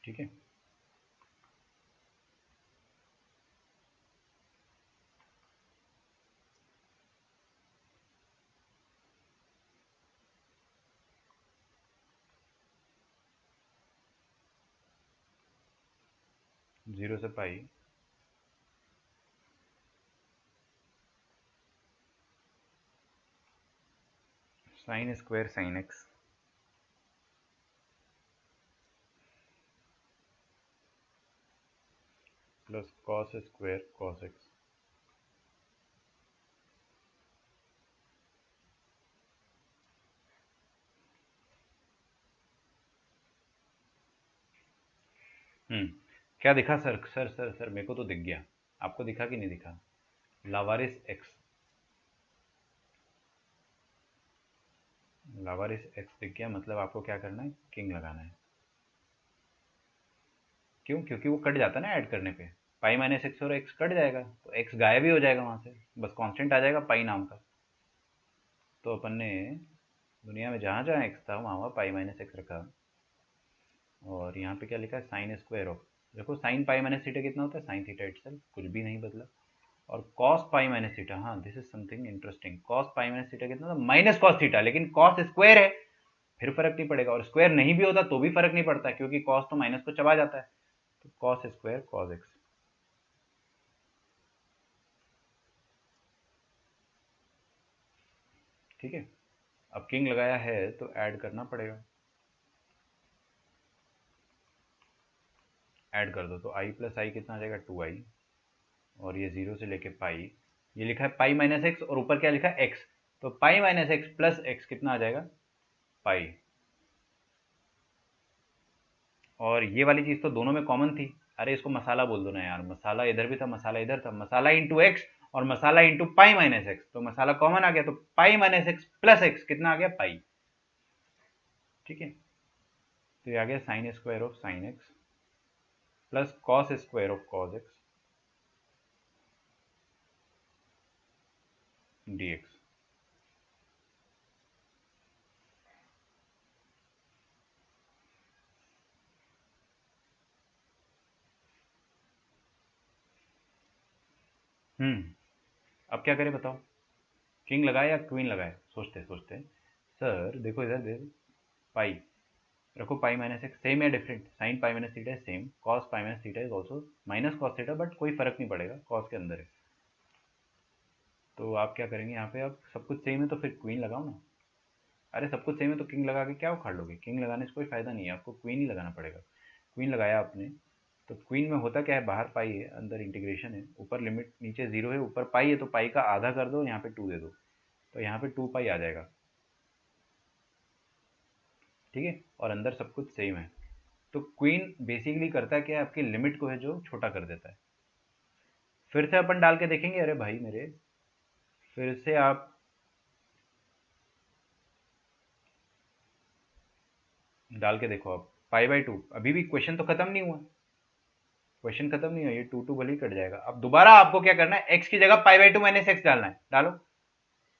ठीक है, जीरो से pi sine square sine x plus cos square cos x, क्या दिखा सर, सर मेरे को तो दिख गया, आपको दिखा कि नहीं दिखा, लावारिस एक्स, लावारिस एक्स दिख गया, मतलब आपको क्या करना है, किंग लगाना है। क्यों, क्योंकि वो कट जाता है ना ऐड करने पे, पाई माइनस एक्स और एक्स कट जाएगा, तो एक्स गायब ही हो जाएगा वहां से, बस कांस्टेंट आ जाएगा पाई नाम का। तो अपन ने दुनिया में जहाँ जहाँ एक्स था वहाँ वहाँ पाई माइनस एक्स रखा, और यहाँ पे क्या लिखा है, साइन स्क्वायर ऑफ, देखो साइन पाई माइनस थीटा कितना होता है, साइन थीटा इटसेल्फ, कुछ भी नहीं बदला, और कॉस पाई माइनस थीटा, हाँ this is something interesting, cos pi minus theta कितना था, माइनस कॉस थीटा, लेकिन कॉस स्क्वायर है फिर फर्क नहीं पड़ेगा, और स्क्वायर नहीं भी होता तो भी फर्क नहीं पड़ता, क्योंकि कॉस तो माइनस को चबा जाता है, तो कॉस स्क्वायर कॉस एक्स। ठीक है, अब किंग लगाया है तो ऐड करना पड़ेगा, ऐड कर दो, तो आई प्लस आई कितना आ जाएगा, 2i, और ये 0 से लेके पाई, ये लिखा है पाई माइनस एक्स, और ऊपर क्या लिखा है एक्स, तो पाई माइनस एक्स प्लस एक्स कितना आ जाएगा, पाई, और ये वाली चीज़ तो दोनों में कॉमन थी, अरे इसको मसाला बोल दो ना यार, मसाला इधर भी था मसाला इधर था, मसाला इंटू एक्स और मसाला इंटू पाई माइनस एक्स, तो मसाला कॉमन आ गया, तो पाई माइनस एक्स प्लस एक्स कितना आ गया, पाई। ठीक है, तो ये आ गया sign square of sine x plus cos square of cos x D x. अब क्या करें बताओ, किंग लगाए या क्वीन लगाए, सोचते सोचते, सर देखो इधर दे, पाई रखो, पाई माइनस एक्स सेम या different, sign pi minus theta is same, cos pi minus theta is also minus cos theta, but कोई फर्क नहीं पड़ेगा, कॉस के अंदर है, तो आप क्या करेंगे यहाँ पे, अब सब कुछ सेम है तो फिर क्वीन लगाओ ना, अरे सब कुछ सेम है तो किंग लगा के क्या उखाड़ लोगे, किंग लगाने से कोई फायदा नहीं है, आपको क्वीन ही लगाना पड़ेगा। क्वीन लगाया आपने, तो क्वीन में होता क्या है, बाहर पाई है अंदर इंटीग्रेशन है, ऊपर लिमिट नीचे जीरो है, ऊपर पाई है तो पाई का आधा कर दो, यहाँ पे 2 दे दो, तो यहाँ पे 2 पाई आ जाएगा। ठीक है, और अंदर सब कुछ सेम है, तो क्वीन बेसिकली करता क्या है, आपकी लिमिट को है जो छोटा कर देता है। फिर से अपन डाल के देखेंगे, अरे भाई मेरे, फिर से आप डाल के देखो आप, पाई/2, अभी भी क्वेश्चन तो खत्म नहीं हुआ, क्वेश्चन खत्म नहीं हुआ, ये 2 भले ही कट जाएगा। अब दोबारा आपको क्या करना है, x की जगह पाई/2 माइनस एक्स डालना है, डालो।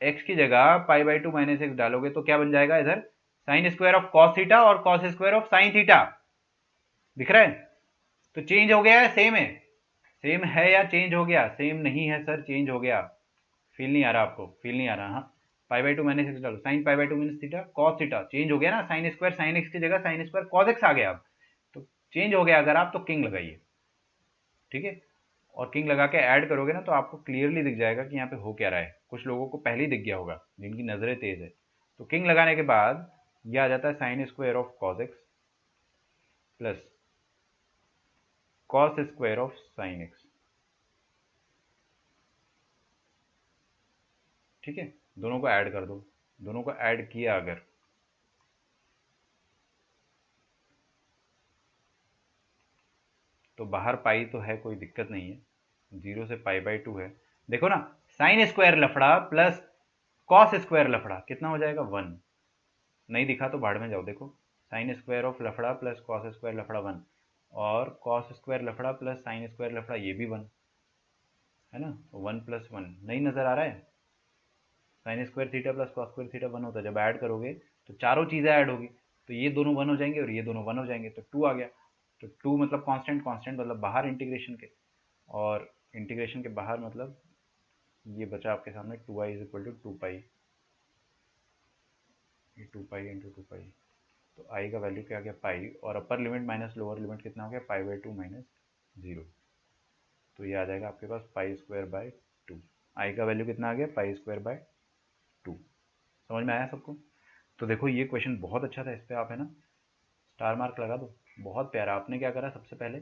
x की जगह पाई/2 माइनस एक्स डालोगे तो क्या बन जाएगा इधर, sine square of cos theta और cos square of sine theta, दिख रहा है? तो चेंज हो गया है, सेम है? सेम है या चेंज हो गया? सेम नहीं है सर, चेंज हो गया। फील नहीं आ रहा आपको, फील नहीं आ रहा? हाँ, पाई/2 माइनस एक्स डालो, sine pi by two minus theta cos theta, change हो गया ना, साइन स्क्वायर साइन एक्स की जगह साइन स्क्वायर कॉस एक्स आ गया। अब तो चेंज हो गया, अगर आप तो किंग लगाइए, ठीक है? और किंग लगा के ऐड करोगे ना तो आपको क्लियरली दिख जाएगा कि यहाँ पे हो क्या रहा है। कुछ लोगों को पहले ही दिख गया होगा जिनकी नजरें तेज है। तो किंग लगाने के बाद ये आ जाता है sign square of cos x plus cos square of sine x, ठीक है? दोनों को ऐड कर दो, दोनों को ऐड किया अगर, तो बाहर पाई तो है, कोई दिक्कत नहीं है, 0 से पाई/2 है। देखो ना, साइन स्क्वायर लफड़ा प्लस कॉस स्क्वायर लफड़ा कितना हो जाएगा, 1। नहीं दिखा तो भाड़ में जाओ, देखो, साइन स्क्वायर ऑफ लफड़ा प्लस कॉस स्क्वायर लफड़ा 1, और कॉस स्क्वायर लफड़ा प्लस साइन स्क्वायर लफड़ा ये भी 1 है ना, 1 + 1 नहीं नजर आ रहा है? Sine square theta plus cos square theta 1 होता है, जब ऐड करोगे तो चारों चीज़ें ऐड होगी, तो ये दोनों 1 हो जाएंगे और ये दोनों 1 हो जाएंगे, तो 2 आ गया। तो 2 मतलब कांस्टेंट, कांस्टेंट मतलब बाहर इंटीग्रेशन के, और इंटीग्रेशन के बाहर मतलब ये बचा आपके सामने 2i = 2 पाई, ये 2 पाई इंटू 2 पाई, तो आई का वैल्यू क्या आ गया, पाई, और upper limit minus lower limit कितना हो गया, पाई/2 माइनस 0, तो ये आ जाएगा आपके पास पाई² आई का वैल्यू कितना आ गया, पाई²/2। समझ में आया सबको? तो देखो ये क्वेश्चन बहुत अच्छा था, इस पर आप है ना स्टार मार्क लगा दो, बहुत प्यारा। आपने क्या करा सबसे पहले,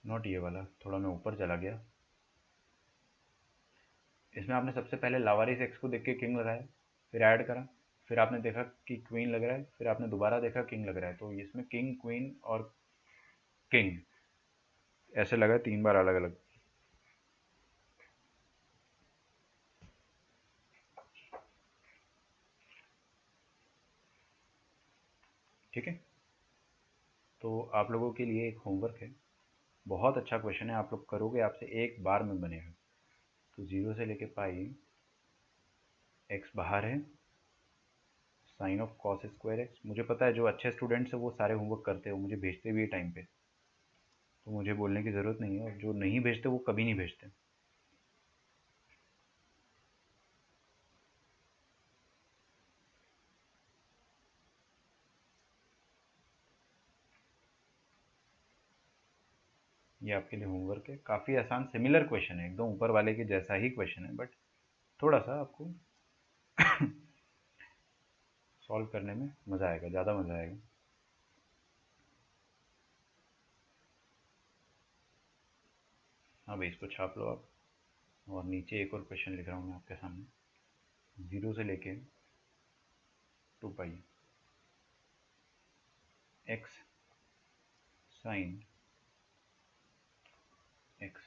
नोट ये वाला, थोड़ा मैं ऊपर चला गया, इसमें आपने सबसे पहले लावारिस एक्स को देख के किंग लगाया, फिर ऐड करा, फिर आपने देखा कि क्वीन लग रहा है, फिर आपने दोबारा देखा किंग लग रहा है, तो इसमें किंग क्वीन और किंग ऐसे लगा 3 बार अलग अलग, ठीक है? तो आप लोगों के लिए एक होमवर्क है, बहुत अच्छा क्वेश्चन है, आप लोग करोगे आपसे एक बार में बनेगा। तो 0 से लेके पाई, एक्स बाहर है, sine of cos square x, मुझे पता है जो अच्छे स्टूडेंट्स हैं वो सारे होमवर्क करते हो, मुझे भेजते भी है टाइम पे, तो मुझे बोलने की ज़रूरत नहीं है, और जो नहीं भेजते वो कभी नहीं भेजते। ये आपके लिए होमवर्क है, काफ़ी आसान सिमिलर क्वेश्चन है, एकदम ऊपर वाले के जैसा ही क्वेश्चन है, बट थोड़ा सा आपको सॉल्व करने में मज़ा आएगा, ज़्यादा मज़ा आएगा। हाँ भाई, इसको छाप लो आप, और नीचे एक और क्वेश्चन लिख रहा हूँ मैं आपके सामने, 0 से लेके 2 पाई, एक्स साइन एक्स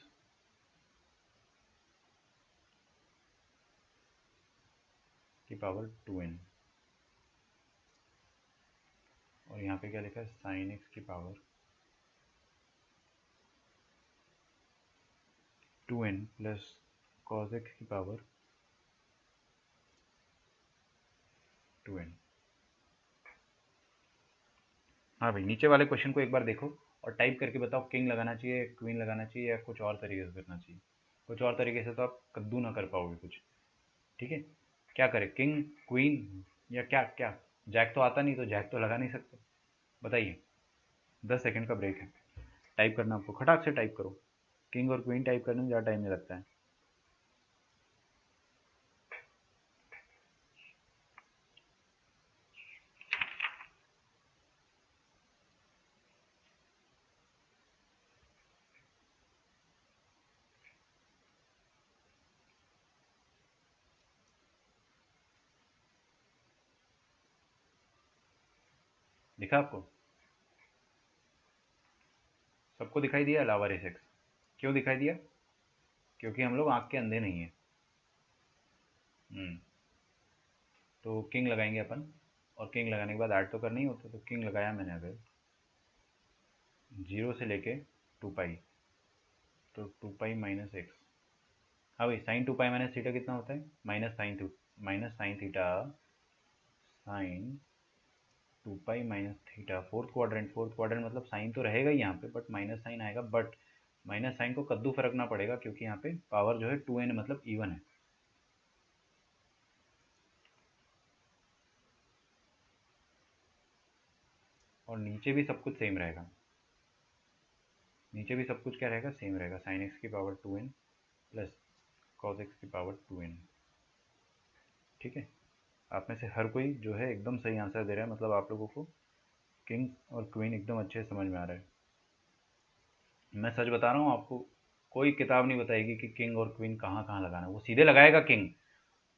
की पावर 2n, और यहाँ पे क्या लिखा है, साइन एक्स की power 2n plus cos X की पावर 2n। हाँ भाई, नीचे वाले क्वेश्चन को एक बार देखो और टाइप करके बताओ, किंग लगाना चाहिए, क्वीन लगाना चाहिए, या कुछ और तरीके से करना चाहिए। कुछ और तरीके से तो आप कद्दू ना कर पाओगे कुछ, ठीक है? क्या करें, किंग क्वीन या क्या क्या? जैक तो आता नहीं, तो जैक तो लगा नहीं सकते, बताइए। 10 सेकंड का ब्रेक है, टाइप करना आपको, खटाक से टाइप करो, किंग और क्वीन टाइप करने में ज़्यादा टाइम नहीं लगता है। दिखा आपको? सबको दिखाई दिया लावा रेसेक्स? क्यों दिखाई दिया? क्योंकि हम लोग आँख के अंधे नहीं हैं। तो किंग लगाएंगे अपन, और किंग लगाने के बाद ऐड तो करना ही होता है, तो किंग लगाया मैंने अगर 0 से लेके 2 पाई, तो 2 पाई माइनस एक्स। हाँ भाई, साइन 2 पाई माइनस थीटा कितना होता है? Minus sine theta sine 2 pi minus theta. Fourth quadrant मतलब साइन तो रहेगा ही यहाँ पे, बट माइनस साइन आएगा, बट माइनस साइन को कद्दू फरकना पड़ेगा क्योंकि यहाँ पे पावर जो है 2n मतलब इवन है। और नीचे भी सब कुछ सेम रहेगा, नीचे भी सब कुछ क्या रहेगा? सेम रहेगा। साइन एक्स की power 2n plus cos X की पावर 2n। ठीक है, आप में से हर कोई जो है एकदम सही आंसर दे रहा है, मतलब आप लोगों को किंग और क्वीन एकदम अच्छे से समझ में आ रहा है। मैं सच बता रहा हूँ आपको, कोई किताब नहीं बताएगी कि किंग और क्वीन कहाँ कहाँ लगाना है। वो सीधे लगाएगा किंग,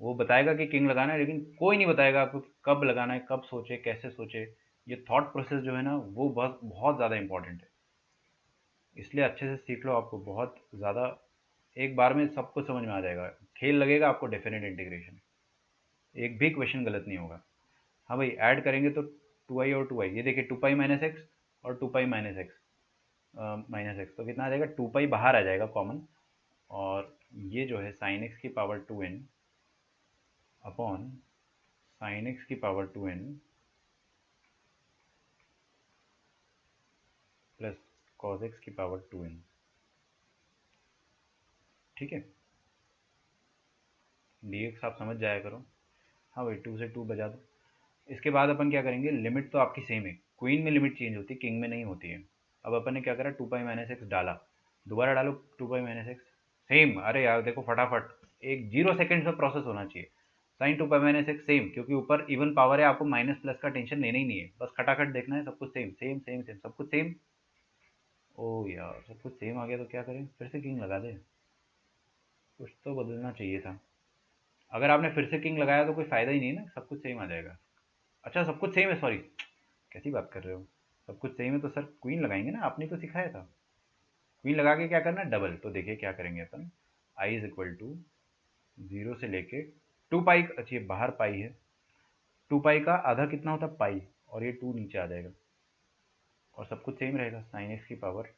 वो बताएगा कि किंग लगाना है, लेकिन कोई नहीं बताएगा आपको कब लगाना है, कब सोचे, कैसे सोचे। ये थॉट प्रोसेस जो है ना, वो बहुत बहुत ज़्यादा इंपॉर्टेंट है। इसलिए अच्छे से सीख लो, आपको बहुत ज़्यादा एक बार में सब कुछ समझ में आ जाएगा। खेल लगेगा आपको डेफिनेट इंटीग्रेशन, एक भी क्वेश्चन गलत नहीं होगा। हाँ भाई, ऐड करेंगे तो 2i और 2i, ये देखिए 2 पाई माइनस एक्स और 2 पाई माइनस एक्स तो कितना आ जाएगा? 2 पाई बाहर आ जाएगा कॉमन, और ये जो है साइन एक्स की power 2n upon sine X की power 2n plus cos X की पावर 2n। ठीक है, dx आप समझ जाया करो। हाँ भाई, 2 से 2 बजा दो। इसके बाद अपन क्या करेंगे, लिमिट तो आपकी सेम है, क्वीन में लिमिट चेंज होती है, किंग में नहीं होती है। अब अपन ने क्या करा, 2 पाई माइनस एक्स डाला, दोबारा डालो 2 पाई माइनस एक्स, सेम। अरे यार देखो फटाफट, एक 0 सेकेंड में प्रोसेस होना चाहिए। Sine 2 pi minus x same, क्योंकि ऊपर इवन पावर है, आपको माइनस प्लस का टेंशन लेना ही नहीं है, बस खटाखट देखना है, सब कुछ सेम सेम सेम सेम, सब कुछ सेम। ओ यार, सब कुछ सेम आ गया तो क्या करें, फिर से किंग लगा दे, कुछ तो बदलना चाहिए था। अगर आपने फिर से किंग लगाया तो कोई फायदा ही नहीं है ना, सब कुछ सेम आ जाएगा। अच्छा, सब कुछ सेम है, सॉरी, कैसी बात कर रहे हो? सब कुछ सेम है तो सर क्वीन लगाएंगे ना, आपने तो सिखाया था। क्वीन लगा के क्या करना है, डबल। तो देखिए क्या करेंगे अपन, आई इज इक्वल टू 0 से लेके 2 पाई, अच्छी बाहर पाई है, 2 पाई का आधा कितना होता है? पाई, और ये 2 नीचे आ जाएगा, और सब कुछ सेम रहेगा, साइन एक्स की पावर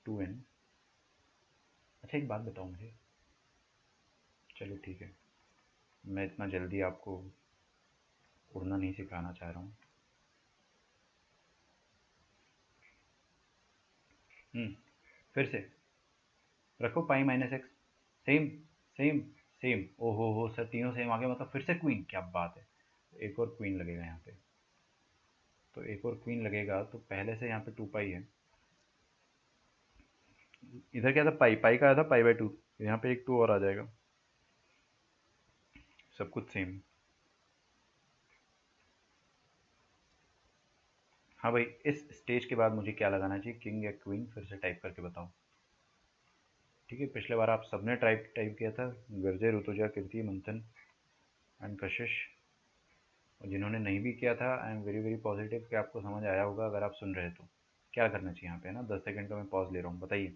2n। अच्छा एक बात बताओ मुझे, चलो ठीक है, मैं इतना जल्दी आपको उड़ना नहीं सिखाना चाह रहा हूँ। फिर से रखो pi minus x, same same same. ओ हो सर, तीनों सेम आ गया, मतलब फिर से क्वीन, क्या बात है। एक और क्वीन लगेगा यहाँ पे, तो एक और क्वीन लगेगा, तो पहले से यहाँ पे 2 पाई है, इधर क्या था? पाई, पाई का आया था पाई बाई 2, यहाँ पे एक 2 और आ जाएगा, सब कुछ सेम। हाँ भाई, इस स्टेज के बाद मुझे क्या लगाना चाहिए, किंग या क्वीन? फिर से टाइप करके बताओ। ठीक है, पिछले बार आप सबने टाइप टाइप किया था, गर्जे, ऋतुजा, कीर्ति, मंथन एंड कशिश। और जिन्होंने नहीं भी किया था, I am very very positive कि आपको समझ आया होगा। अगर आप सुन रहे तो क्या करना चाहिए यहाँ पे, है ना, 10 सेकंड का मैं पॉज ले रहा हूँ, बताइए।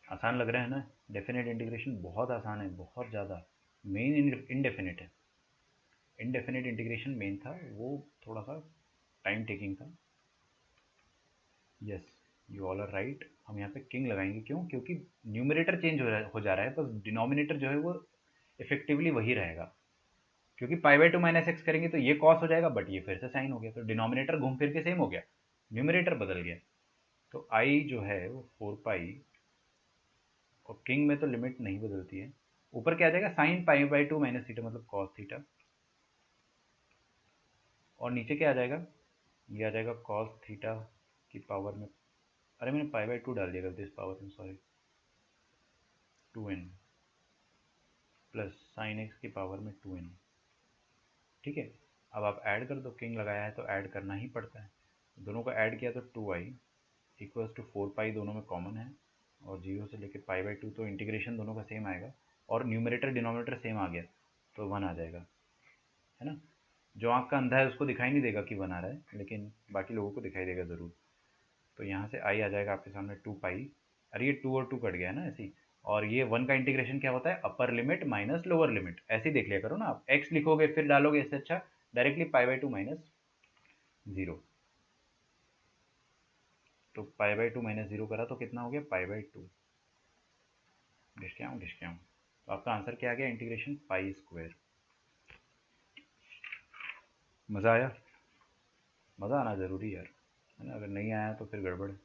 आसान लग रहा है ना? डेफिनेट इंटीग्रेशन बहुत आसान है, बहुत ज़्यादा। मेन इनडेफिनेट है, इनडेफिनेट इंटीग्रेशन मेन था, वो थोड़ा सा टाइम टेकिंग था। Yes, you all are right. हम यहाँ पे किंग लगाएंगे, क्यों? क्योंकि न्यूमरेटर चेंज हो जा रहा है, बस डिनोमिनेटर जो है वो इफेक्टिवली वही रहेगा। क्योंकि पाई बाई 2 माइनस एक्स करेंगे तो ये कॉस हो जाएगा, बट ये फिर से साइन हो गया, तो डिनोमिनेटर घूम फिर के सेम हो गया, न्यूमरेटर बदल गया। तो आई जो है वो 4 पाई, और किंग में तो लिमिट नहीं बदलती है। ऊपर क्या आ जाएगा, sine pi by 2 minus theta मतलब कॉस थीटा, और नीचे क्या आ जाएगा, ये आ जाएगा कॉस थीटा की पावर में, अरे मैंने पाई बाई 2 डाल दिया गलती से पावर में, sorry, 2n plus sign X की पावर में 2n। ठीक है, अब आप ऐड कर दो, किंग लगाया है तो ऐड करना ही पड़ता है। दोनों को ऐड किया तो 2i इक्वल्स टू 4 पाई, दोनों में कॉमन है, और 0 से लेके पाई बाई 2, तो इंटीग्रेशन दोनों का सेम आएगा, और न्यूमरेटर डिनोमिनेटर सेम आ गया तो 1 आ जाएगा, है ना। जो आँख का अंधा है उसको दिखाई नहीं देगा कि 1 आ रहा है, लेकिन बाकी लोगों को दिखाई देगा ज़रूर। तो यहाँ से आई आ जाएगा आपके सामने 2 पाई, अरे ये 2 और 2 कट गया है ना ऐसे ही। और ये 1 का इंटीग्रेशन क्या होता है, upper limit minus lower limit, ऐसे ही देख लिया करो ना आप, x लिखोगे फिर डालोगे, इससे अच्छा डायरेक्टली π/2 माइनस 0। तो π/2 माइनस 0 करा तो कितना हो गया, π/2। घिस के आऊँ। तो आपका आंसर क्या आ गया, इंटीग्रेशन पाई स्क्वायर। मज़ा आया? मज़ा आना ज़रूरी यार, है ना, अगर नहीं आया तो फिर गड़बड़ है।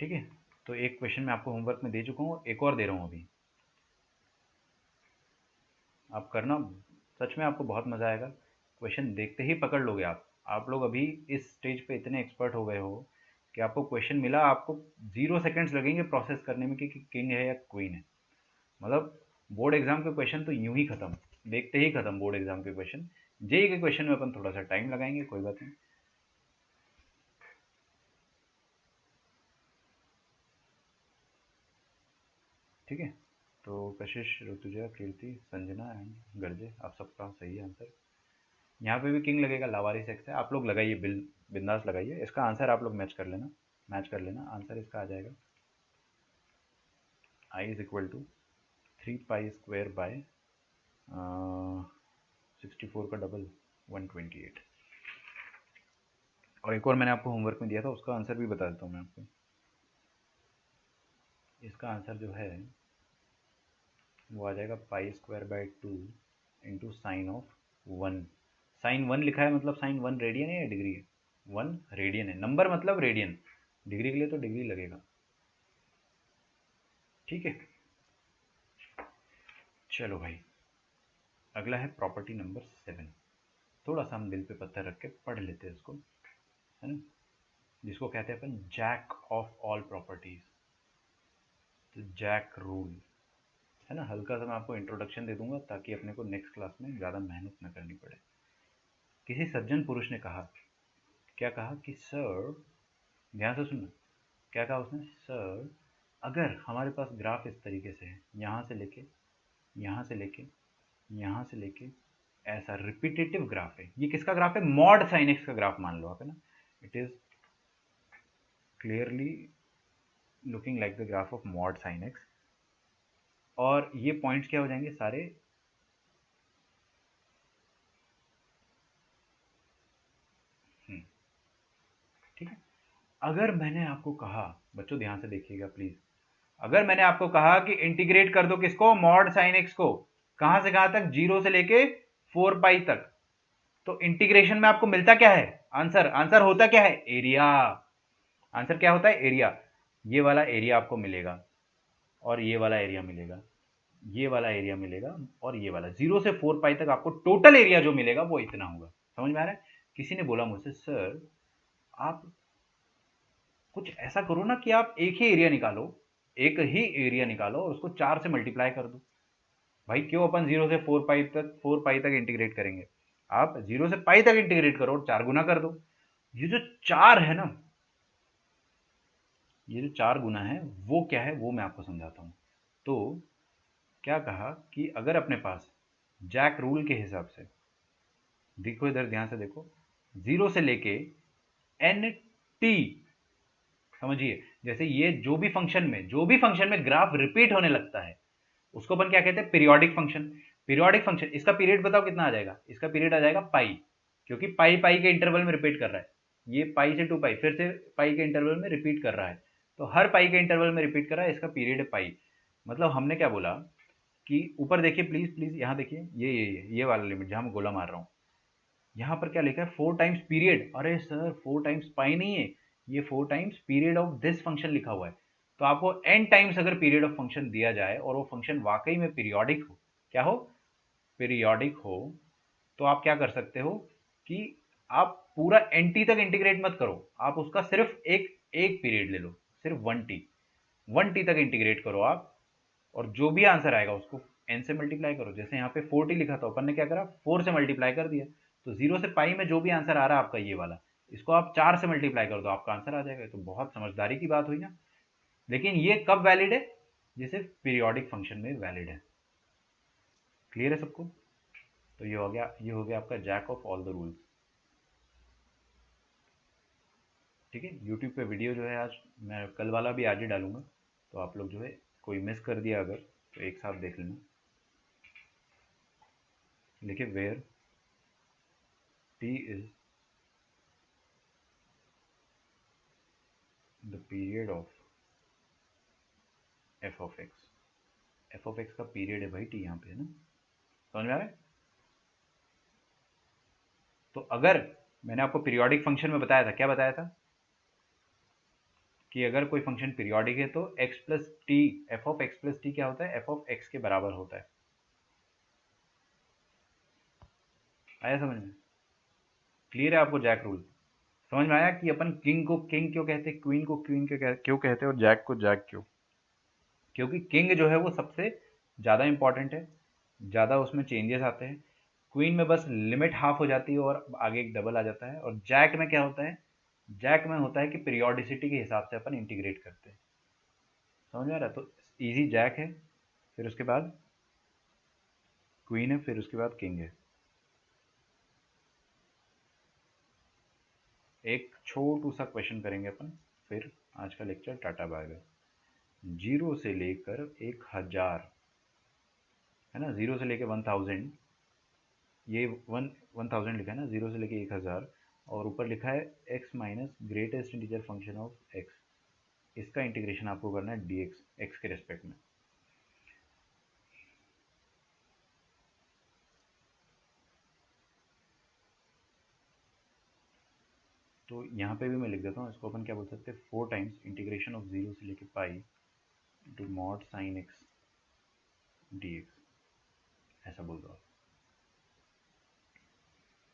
ठीक है, तो एक क्वेश्चन मैं आपको होमवर्क में दे चुका हूँ, एक और दे रहा हूँ अभी, आप करना, सच में आपको बहुत मज़ा आएगा। क्वेश्चन देखते ही पकड़ लोगे आप लोग अभी इस स्टेज पे इतने एक्सपर्ट हो गए हो कि आपको क्वेश्चन मिला, आपको 0 सेकेंड्स लगेंगे प्रोसेस करने में कि किंग है या क्वीन है। मतलब बोर्ड एग्जाम के क्वेश्चन तो यूं ही खत्म, देखते ही खत्म बोर्ड एग्जाम के क्वेश्चन। जेई के क्वेश्चन में अपन थोड़ा सा टाइम लगाएंगे, कोई बात नहीं। ठीक है, तो कशिश, ऋतुजा, कीर्ति, संजना एंड गर्जे, आप सबका सही है आंसर। यहाँ पे भी किंग लगेगा, लावारिस एक्स है, आप लोग लगाइए, बिंदास लगाइए, इसका आंसर आप लोग मैच कर लेना। आंसर इसका आ जाएगा I is equal to 3 pi square by 64 का डबल 128। और एक और मैंने आपको होमवर्क में दिया था, उसका आंसर भी बता देता हूँ मैं आपको। इसका आंसर जो है वो आ जाएगा π² 2 इंटू साइन ऑफ 1। साइन 1 लिखा है मतलब साइन 1 रेडियन है या डिग्री है, 1 रेडियन है, नंबर मतलब रेडियन, डिग्री के लिए तो डिग्री लगेगा। ठीक है, चलो भाई, अगला है प्रॉपर्टी नंबर 7। थोड़ा सा हम दिल पे पत्थर रख के पढ़ लेते हैं इसको, है ना, जिसको कहते हैं अपन जैक ऑफ ऑल प्रॉपर्टीज, तो जैक रूल, है ना। हल्का सा मैं आपको इंट्रोडक्शन दे दूंगा ताकि अपने को नेक्स्ट क्लास में ज़्यादा मेहनत न करनी पड़े। किसी सज्जन पुरुष ने कहा, क्या कहा कि सर, ध्यान से सुनना, क्या कहा उसने, सर अगर हमारे पास ग्राफ इस तरीके से है, यहाँ से लेके यहाँ से लेके यहाँ से लेके ऐसा रिपीटेटिव ग्राफ है, ये किसका ग्राफ है, मॉड साइन एक्स का ग्राफ मान लो आप, है ना, it is clearly looking like the graph of mod sine x. और ये पॉइंट्स क्या हो जाएंगे सारे, ठीक है। अगर मैंने आपको कहा, बच्चों ध्यान से देखिएगा प्लीज, अगर मैंने आपको कहा कि इंटीग्रेट कर दो किसको, मॉड साइन एक्स को, कहां से कहां तक, 0 से लेके 4 पाई तक, तो इंटीग्रेशन में आपको मिलता क्या है, आंसर, आंसर होता क्या है, एरिया। आंसर क्या होता है, एरिया। ये वाला एरिया आपको मिलेगा और ये वाला एरिया मिलेगा, ये वाला एरिया मिलेगा और ये वाला, 0 से 4 पाई तक आपको टोटल एरिया जो मिलेगा वो इतना होगा। समझ में आ रहा है? किसी ने बोला मुझसे, सर आप कुछ ऐसा करो ना कि आप एक ही एरिया निकालो, एक ही एरिया निकालो और उसको 4 से मल्टीप्लाई कर दो। भाई क्यों अपन 0 से 4 पाई तक इंटीग्रेट करेंगे, आप 0 से पाई तक इंटीग्रेट करो और 4 गुना कर दो। ये जो 4 है ना, ये जो 4 गुना है वो क्या है वो मैं आपको समझाता हूं। तो क्या कहा कि अगर अपने पास जैक रूल के हिसाब से, देखो इधर ध्यान से देखो, 0 से लेके एन टी, समझिए, जैसे ये जो भी फंक्शन में ग्राफ रिपीट होने लगता है उसको अपन क्या कहते हैं, पीरियोडिक फंक्शन। पीरियोडिक फंक्शन, इसका पीरियड बताओ कितना आ जाएगा, इसका पीरियड आ जाएगा पाई, क्योंकि पाई पाई के इंटरवल में रिपीट कर रहा है, ये पाई से 2 पाई फिर से पाई के इंटरवल में रिपीट कर रहा है, तो हर पाई के इंटरवल में रिपीट कर रहा है, इसका पीरियड है पाई। मतलब हमने क्या बोला कि ऊपर देखिए प्लीज प्लीज, यहाँ देखिए, ये वाला लिमिट जहां मैं गोला मार रहा हूँ, यहाँ पर क्या लिखा है, 4 टाइम्स पीरियड, अरे सर 4 टाइम्स पाई नहीं है, ये 4 times period of this function लिखा हुआ है। तो आपको n टाइम्स अगर पीरियड ऑफ फंक्शन दिया जाए और वो फंक्शन वाकई में पीरियोडिक हो, क्या हो, पीरियोडिक हो, तो आप क्या कर सकते हो कि आप पूरा nt तक इंटीग्रेट मत करो, आप उसका सिर्फ एक एक पीरियड ले लो, सिर्फ 1t तक इंटीग्रेट करो आप, और जो भी आंसर आएगा उसको n से मल्टीप्लाई करो। जैसे यहाँ पे 4t लिखा था, अपन ने क्या करा, 4 से मल्टीप्लाई कर दिया, तो 0 से पाई में जो भी आंसर आ रहा है आपका ये वाला, इसको आप 4 से मल्टीप्लाई कर दो, आपका आंसर आ जाएगा। तो बहुत समझदारी की बात हुई ना, लेकिन ये कब वैलिड है, ये सिर्फ पीरियोडिक फंक्शन में वैलिड है। क्लियर है सबको? तो ये हो गया आपका jack of all the rules. ठीक है, यूट्यूब पे वीडियो जो है आज मैं कल वाला भी आज ही डालूंगा, तो आप लोग जो है कोई मिस कर दिया अगर तो एक साथ देख लेना। लिखिए where t is the period of f of x. F of x का पीरियड है भाई टी, यहाँ पे है ना, समझ में आ रहा है? तो अगर मैंने आपको पीरियोडिक फंक्शन में बताया था, क्या बताया था कि अगर कोई फंक्शन पीरियोडिक है तो x plus T, F of x plus T क्या होता है, एफ ऑफ एक्स के बराबर होता है। आया समझ में? क्लियर है आपको जैक रूल? समझ में आया कि अपन किंग को किंग क्यों कहते हैं, क्वीन को क्वीन क्यों कहते हैं और जैक को जैक क्यों? क्योंकि किंग जो है वो सबसे ज़्यादा इंपॉर्टेंट है, ज़्यादा उसमें चेंजेस आते हैं। क्वीन में बस लिमिट हाफ हो जाती है और आगे एक डबल आ जाता है। और जैक में क्या होता है, जैक में होता है कि पीरियोडिसिटी के हिसाब से अपन इंटीग्रेट करते हैं। समझ में आ रहा है? तो इजी जैक है, फिर उसके बाद क्वीन है, फिर उसके बाद किंग है। एक छोटू सा क्वेश्चन करेंगे अपन, फिर आज का लेक्चर टाटा बाय बाय। 0 से लेकर 1000 है ना, 0 से लेकर 1000, ये 1000 लिखा है ना, 0 से लेकर 1000, और ऊपर लिखा है x minus greatest integer function of x। इसका इंटीग्रेशन आपको करना है dx, x के रेस्पेक्ट में। तो यहाँ पे भी मैं लिख देता हूँ, इसको अपन क्या बोल सकते हैं, 4 टाइम्स इंटीग्रेशन ऑफ 0 से लेकर pi into mod sine x dx, ऐसा बोल दो आप।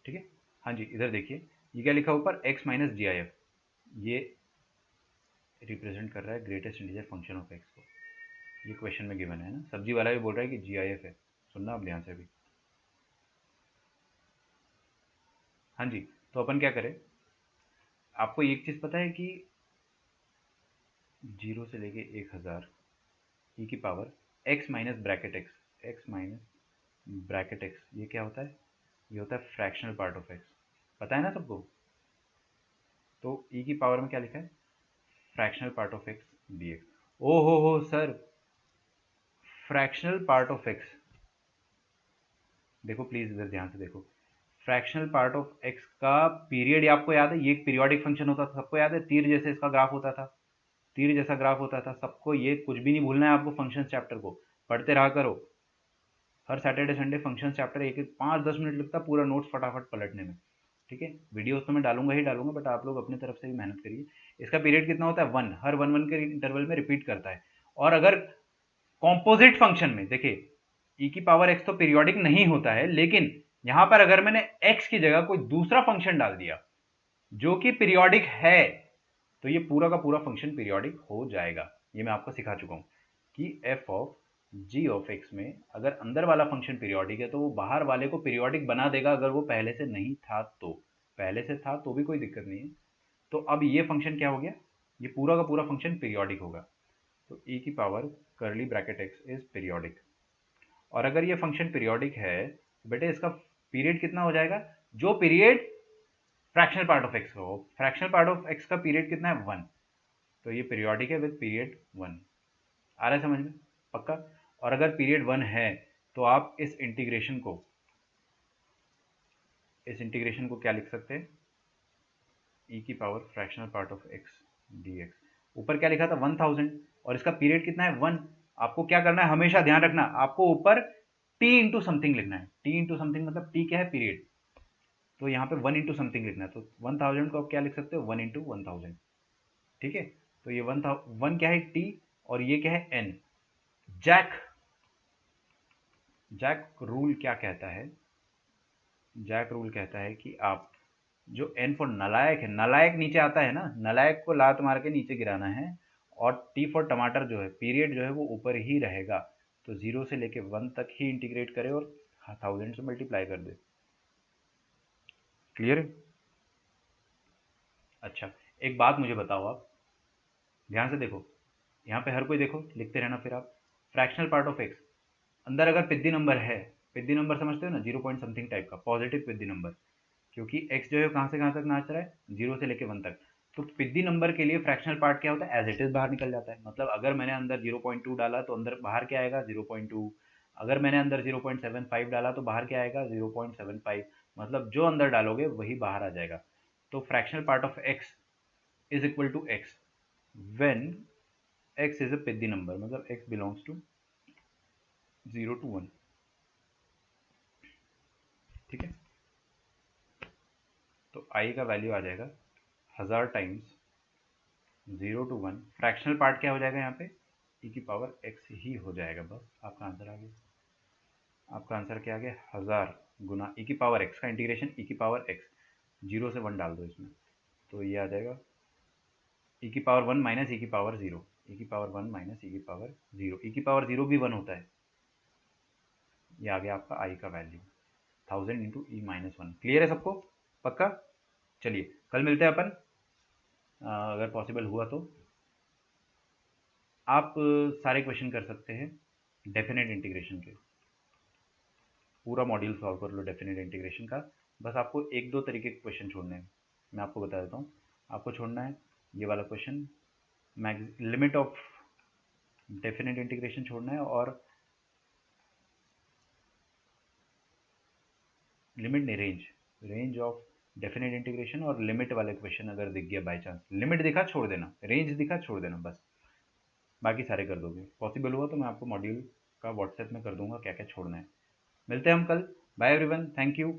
ठीक है, हाँ जी, इधर देखिए ये क्या लिखा ऊपर, x minus G I F, ये रिप्रेजेंट कर रहा है greatest integer function of x को। ये क्वेश्चन में गिवन है ना, सब्जी वाला भी बोल रहा है कि जी आई एफ है, सुनना आप ध्यान से भी। हाँ जी, तो अपन क्या करें, आपको एक चीज़ पता है कि 0 से लेके 1000 ई की power x minus bracket x, x minus bracket x, ये क्या होता है, ये होता है फ्रैक्शनल पार्ट ऑफ x। पता है ना सबको? तो e की पावर में क्या लिखा है, fractional part of x dx। ओ हो sir, fractional part of x, देखो प्लीज इधर ध्यान से देखो, फ्रैक्शनल पार्ट ऑफ x का पीरियड आपको याद है, ये एक पीरियोडिक फंक्शन होता था, सबको याद है, तीर जैसे इसका ग्राफ होता था, तीर जैसा ग्राफ होता था सबको, ये कुछ भी नहीं भूलना है आपको, फंक्शन चैप्टर को पढ़ते रहा करो। हर सैटरडे संडे फंक्शन चैप्टर एक एक 5-10 मिनट लगता है पूरा नोट्स फटाफट पलटने में। ठीक है, वीडियोस तो मैं डालूंगा ही डालूंगा, बट आप लोग अपनी तरफ से भी मेहनत करिए। इसका पीरियड कितना होता है, 1, हर 1 1 के इंटरवल में रिपीट करता है। और अगर कॉम्पोजिट फंक्शन में देखिए, ई की पावर एक्स तो पीरियोडिक नहीं होता है, लेकिन यहां पर अगर मैंने एक्स की जगह कोई दूसरा फंक्शन डाल दिया जो कि पीरियोडिक है, तो ये पूरा का पूरा फंक्शन पीरियोडिक हो जाएगा। ये मैं आपको सिखा चुका हूं कि f of g of x में अगर अंदर वाला फंक्शन पीरियोडिक है तो वो बाहर वाले को पीरियोडिक बना देगा, अगर वो पहले से नहीं था तो। पहले से था तो भी कोई दिक्कत नहीं है। तो अब ये फंक्शन क्या हो गया, ये पूरा का पूरा फंक्शन पीरियोडिक होगा। तो e की पावर करली ब्रैकेट x इज पीरियोडिक। और अगर ये फंक्शन पीरियोडिक है तो बेटे इसका पीरियड कितना हो जाएगा, जो period fractional part of x हो, फ्रैक्शनल पार्ट ऑफ एक्स का पीरियड कितना है, 1, तो ये पीरियोडिक है विद पीरियड 1। आ रहा है समझ में? पक्का? और अगर पीरियड 1 है तो आप इस इंटीग्रेशन को क्या लिख सकते हैं, e की power fractional part of x dx। ऊपर क्या लिखा था, 1000, और इसका पीरियड कितना है, 1। आपको क्या करना है, हमेशा ध्यान रखना, आपको ऊपर t इंटू समथिंग लिखना है। t इंटू समथिंग मतलब t क्या है, पीरियड, तो यहाँ पे 1 इंटू समथिंग लिखना है। तो 1000 को आप क्या लिख सकते हो, 1 इंटू 1000। ठीक है, तो ये 1 क्या है, t, और ये क्या है, n। जैक जैक रूल क्या कहता है, जैक रूल कहता है कि आप जो एन फॉर नलायक है, नलायक नीचे आता है ना, नलायक को लात मार के नीचे गिराना है, और टी फॉर टमाटर जो है, पीरियड जो है वो ऊपर ही रहेगा। तो 0 से लेके 1 तक ही इंटीग्रेट करे और 1000 से मल्टीप्लाई कर दे। क्लियर है? अच्छा, एक बात मुझे बताओ, आप ध्यान से देखो, यहाँ पे हर कोई देखो, लिखते रहना फिर आप, फ्रैक्शनल पार्ट ऑफ एक्स, अंदर अगर पिद्दी नंबर है, पिद्दी नंबर समझते हो ना, 0 पॉइंट समथिंग टाइप का पॉजिटिव पिद्दी नंबर, क्योंकि एक्स जो है कहाँ से कहाँ तक नाच रहा है, 0 से लेके 1 तक। तो पिद्दी नंबर के लिए फ्रैक्शनल पार्ट क्या होता है, एज इट इज बाहर निकल जाता है। मतलब अगर मैंने अंदर 0.2 डाला तो अंदर बाहर क्या आएगा, 0.2। अगर मैंने अंदर 0.75 डाला तो बाहर क्या आएगा, 0.75। मतलब जो अंदर डालोगे वही बाहर आ जाएगा। तो fractional part of X is equal to X when X is a पिद्दी नंबर, मतलब एक्स बिलोंग्स टू 0 to 1। ठीक है, तो आई का वैल्यू आ जाएगा 1000 टाइम्स 0 to 1। फ्रैक्शनल पार्ट क्या हो जाएगा यहाँ पे, e की पावर x ही हो जाएगा। बस आपका आंसर आ गया। आपका आंसर क्या आ गया, 1000 गुना e की पावर x का इंटीग्रेशन e की पावर x, 0 से 1 डाल दो इसमें, तो ये आ जाएगा e की पावर 1 माइनस e की पावर 0, e की पावर 1 माइनस e की पावर 0, e की पावर 0 भी 1 होता है। ये आ गया आपका i का value 1000 into E minus 1। Clear है सबको, पक्का? चलिए कल मिलते हैं अपन, अगर पॉसिबल हुआ तो। आप सारे क्वेश्चन कर सकते हैं डेफिनेट इंटीग्रेशन के, पूरा मॉड्यूल सॉल्व कर लो डेफिनेट इंटीग्रेशन का। बस आपको एक दो तरीके के क्वेश्चन छोड़ने हैं, मैं आपको बता देता हूँ। आपको छोड़ना है ये वाला question, limit of definite integration छोड़ना है, और लिमिट नहीं, रेंज ऑफ डेफिनेट इंटीग्रेशन, और लिमिट वाले क्वेश्चन अगर दिख गया बाई चांस, लिमिट दिखा छोड़ देना, रेंज दिखा छोड़ देना, बस बाकी सारे कर दोगे। पॉसिबल हुआ तो मैं आपको मॉड्यूल का व्हाट्सएप में कर दूंगा क्या क्या छोड़ना है। मिलते हैं हम कल। Bye everyone, thank you.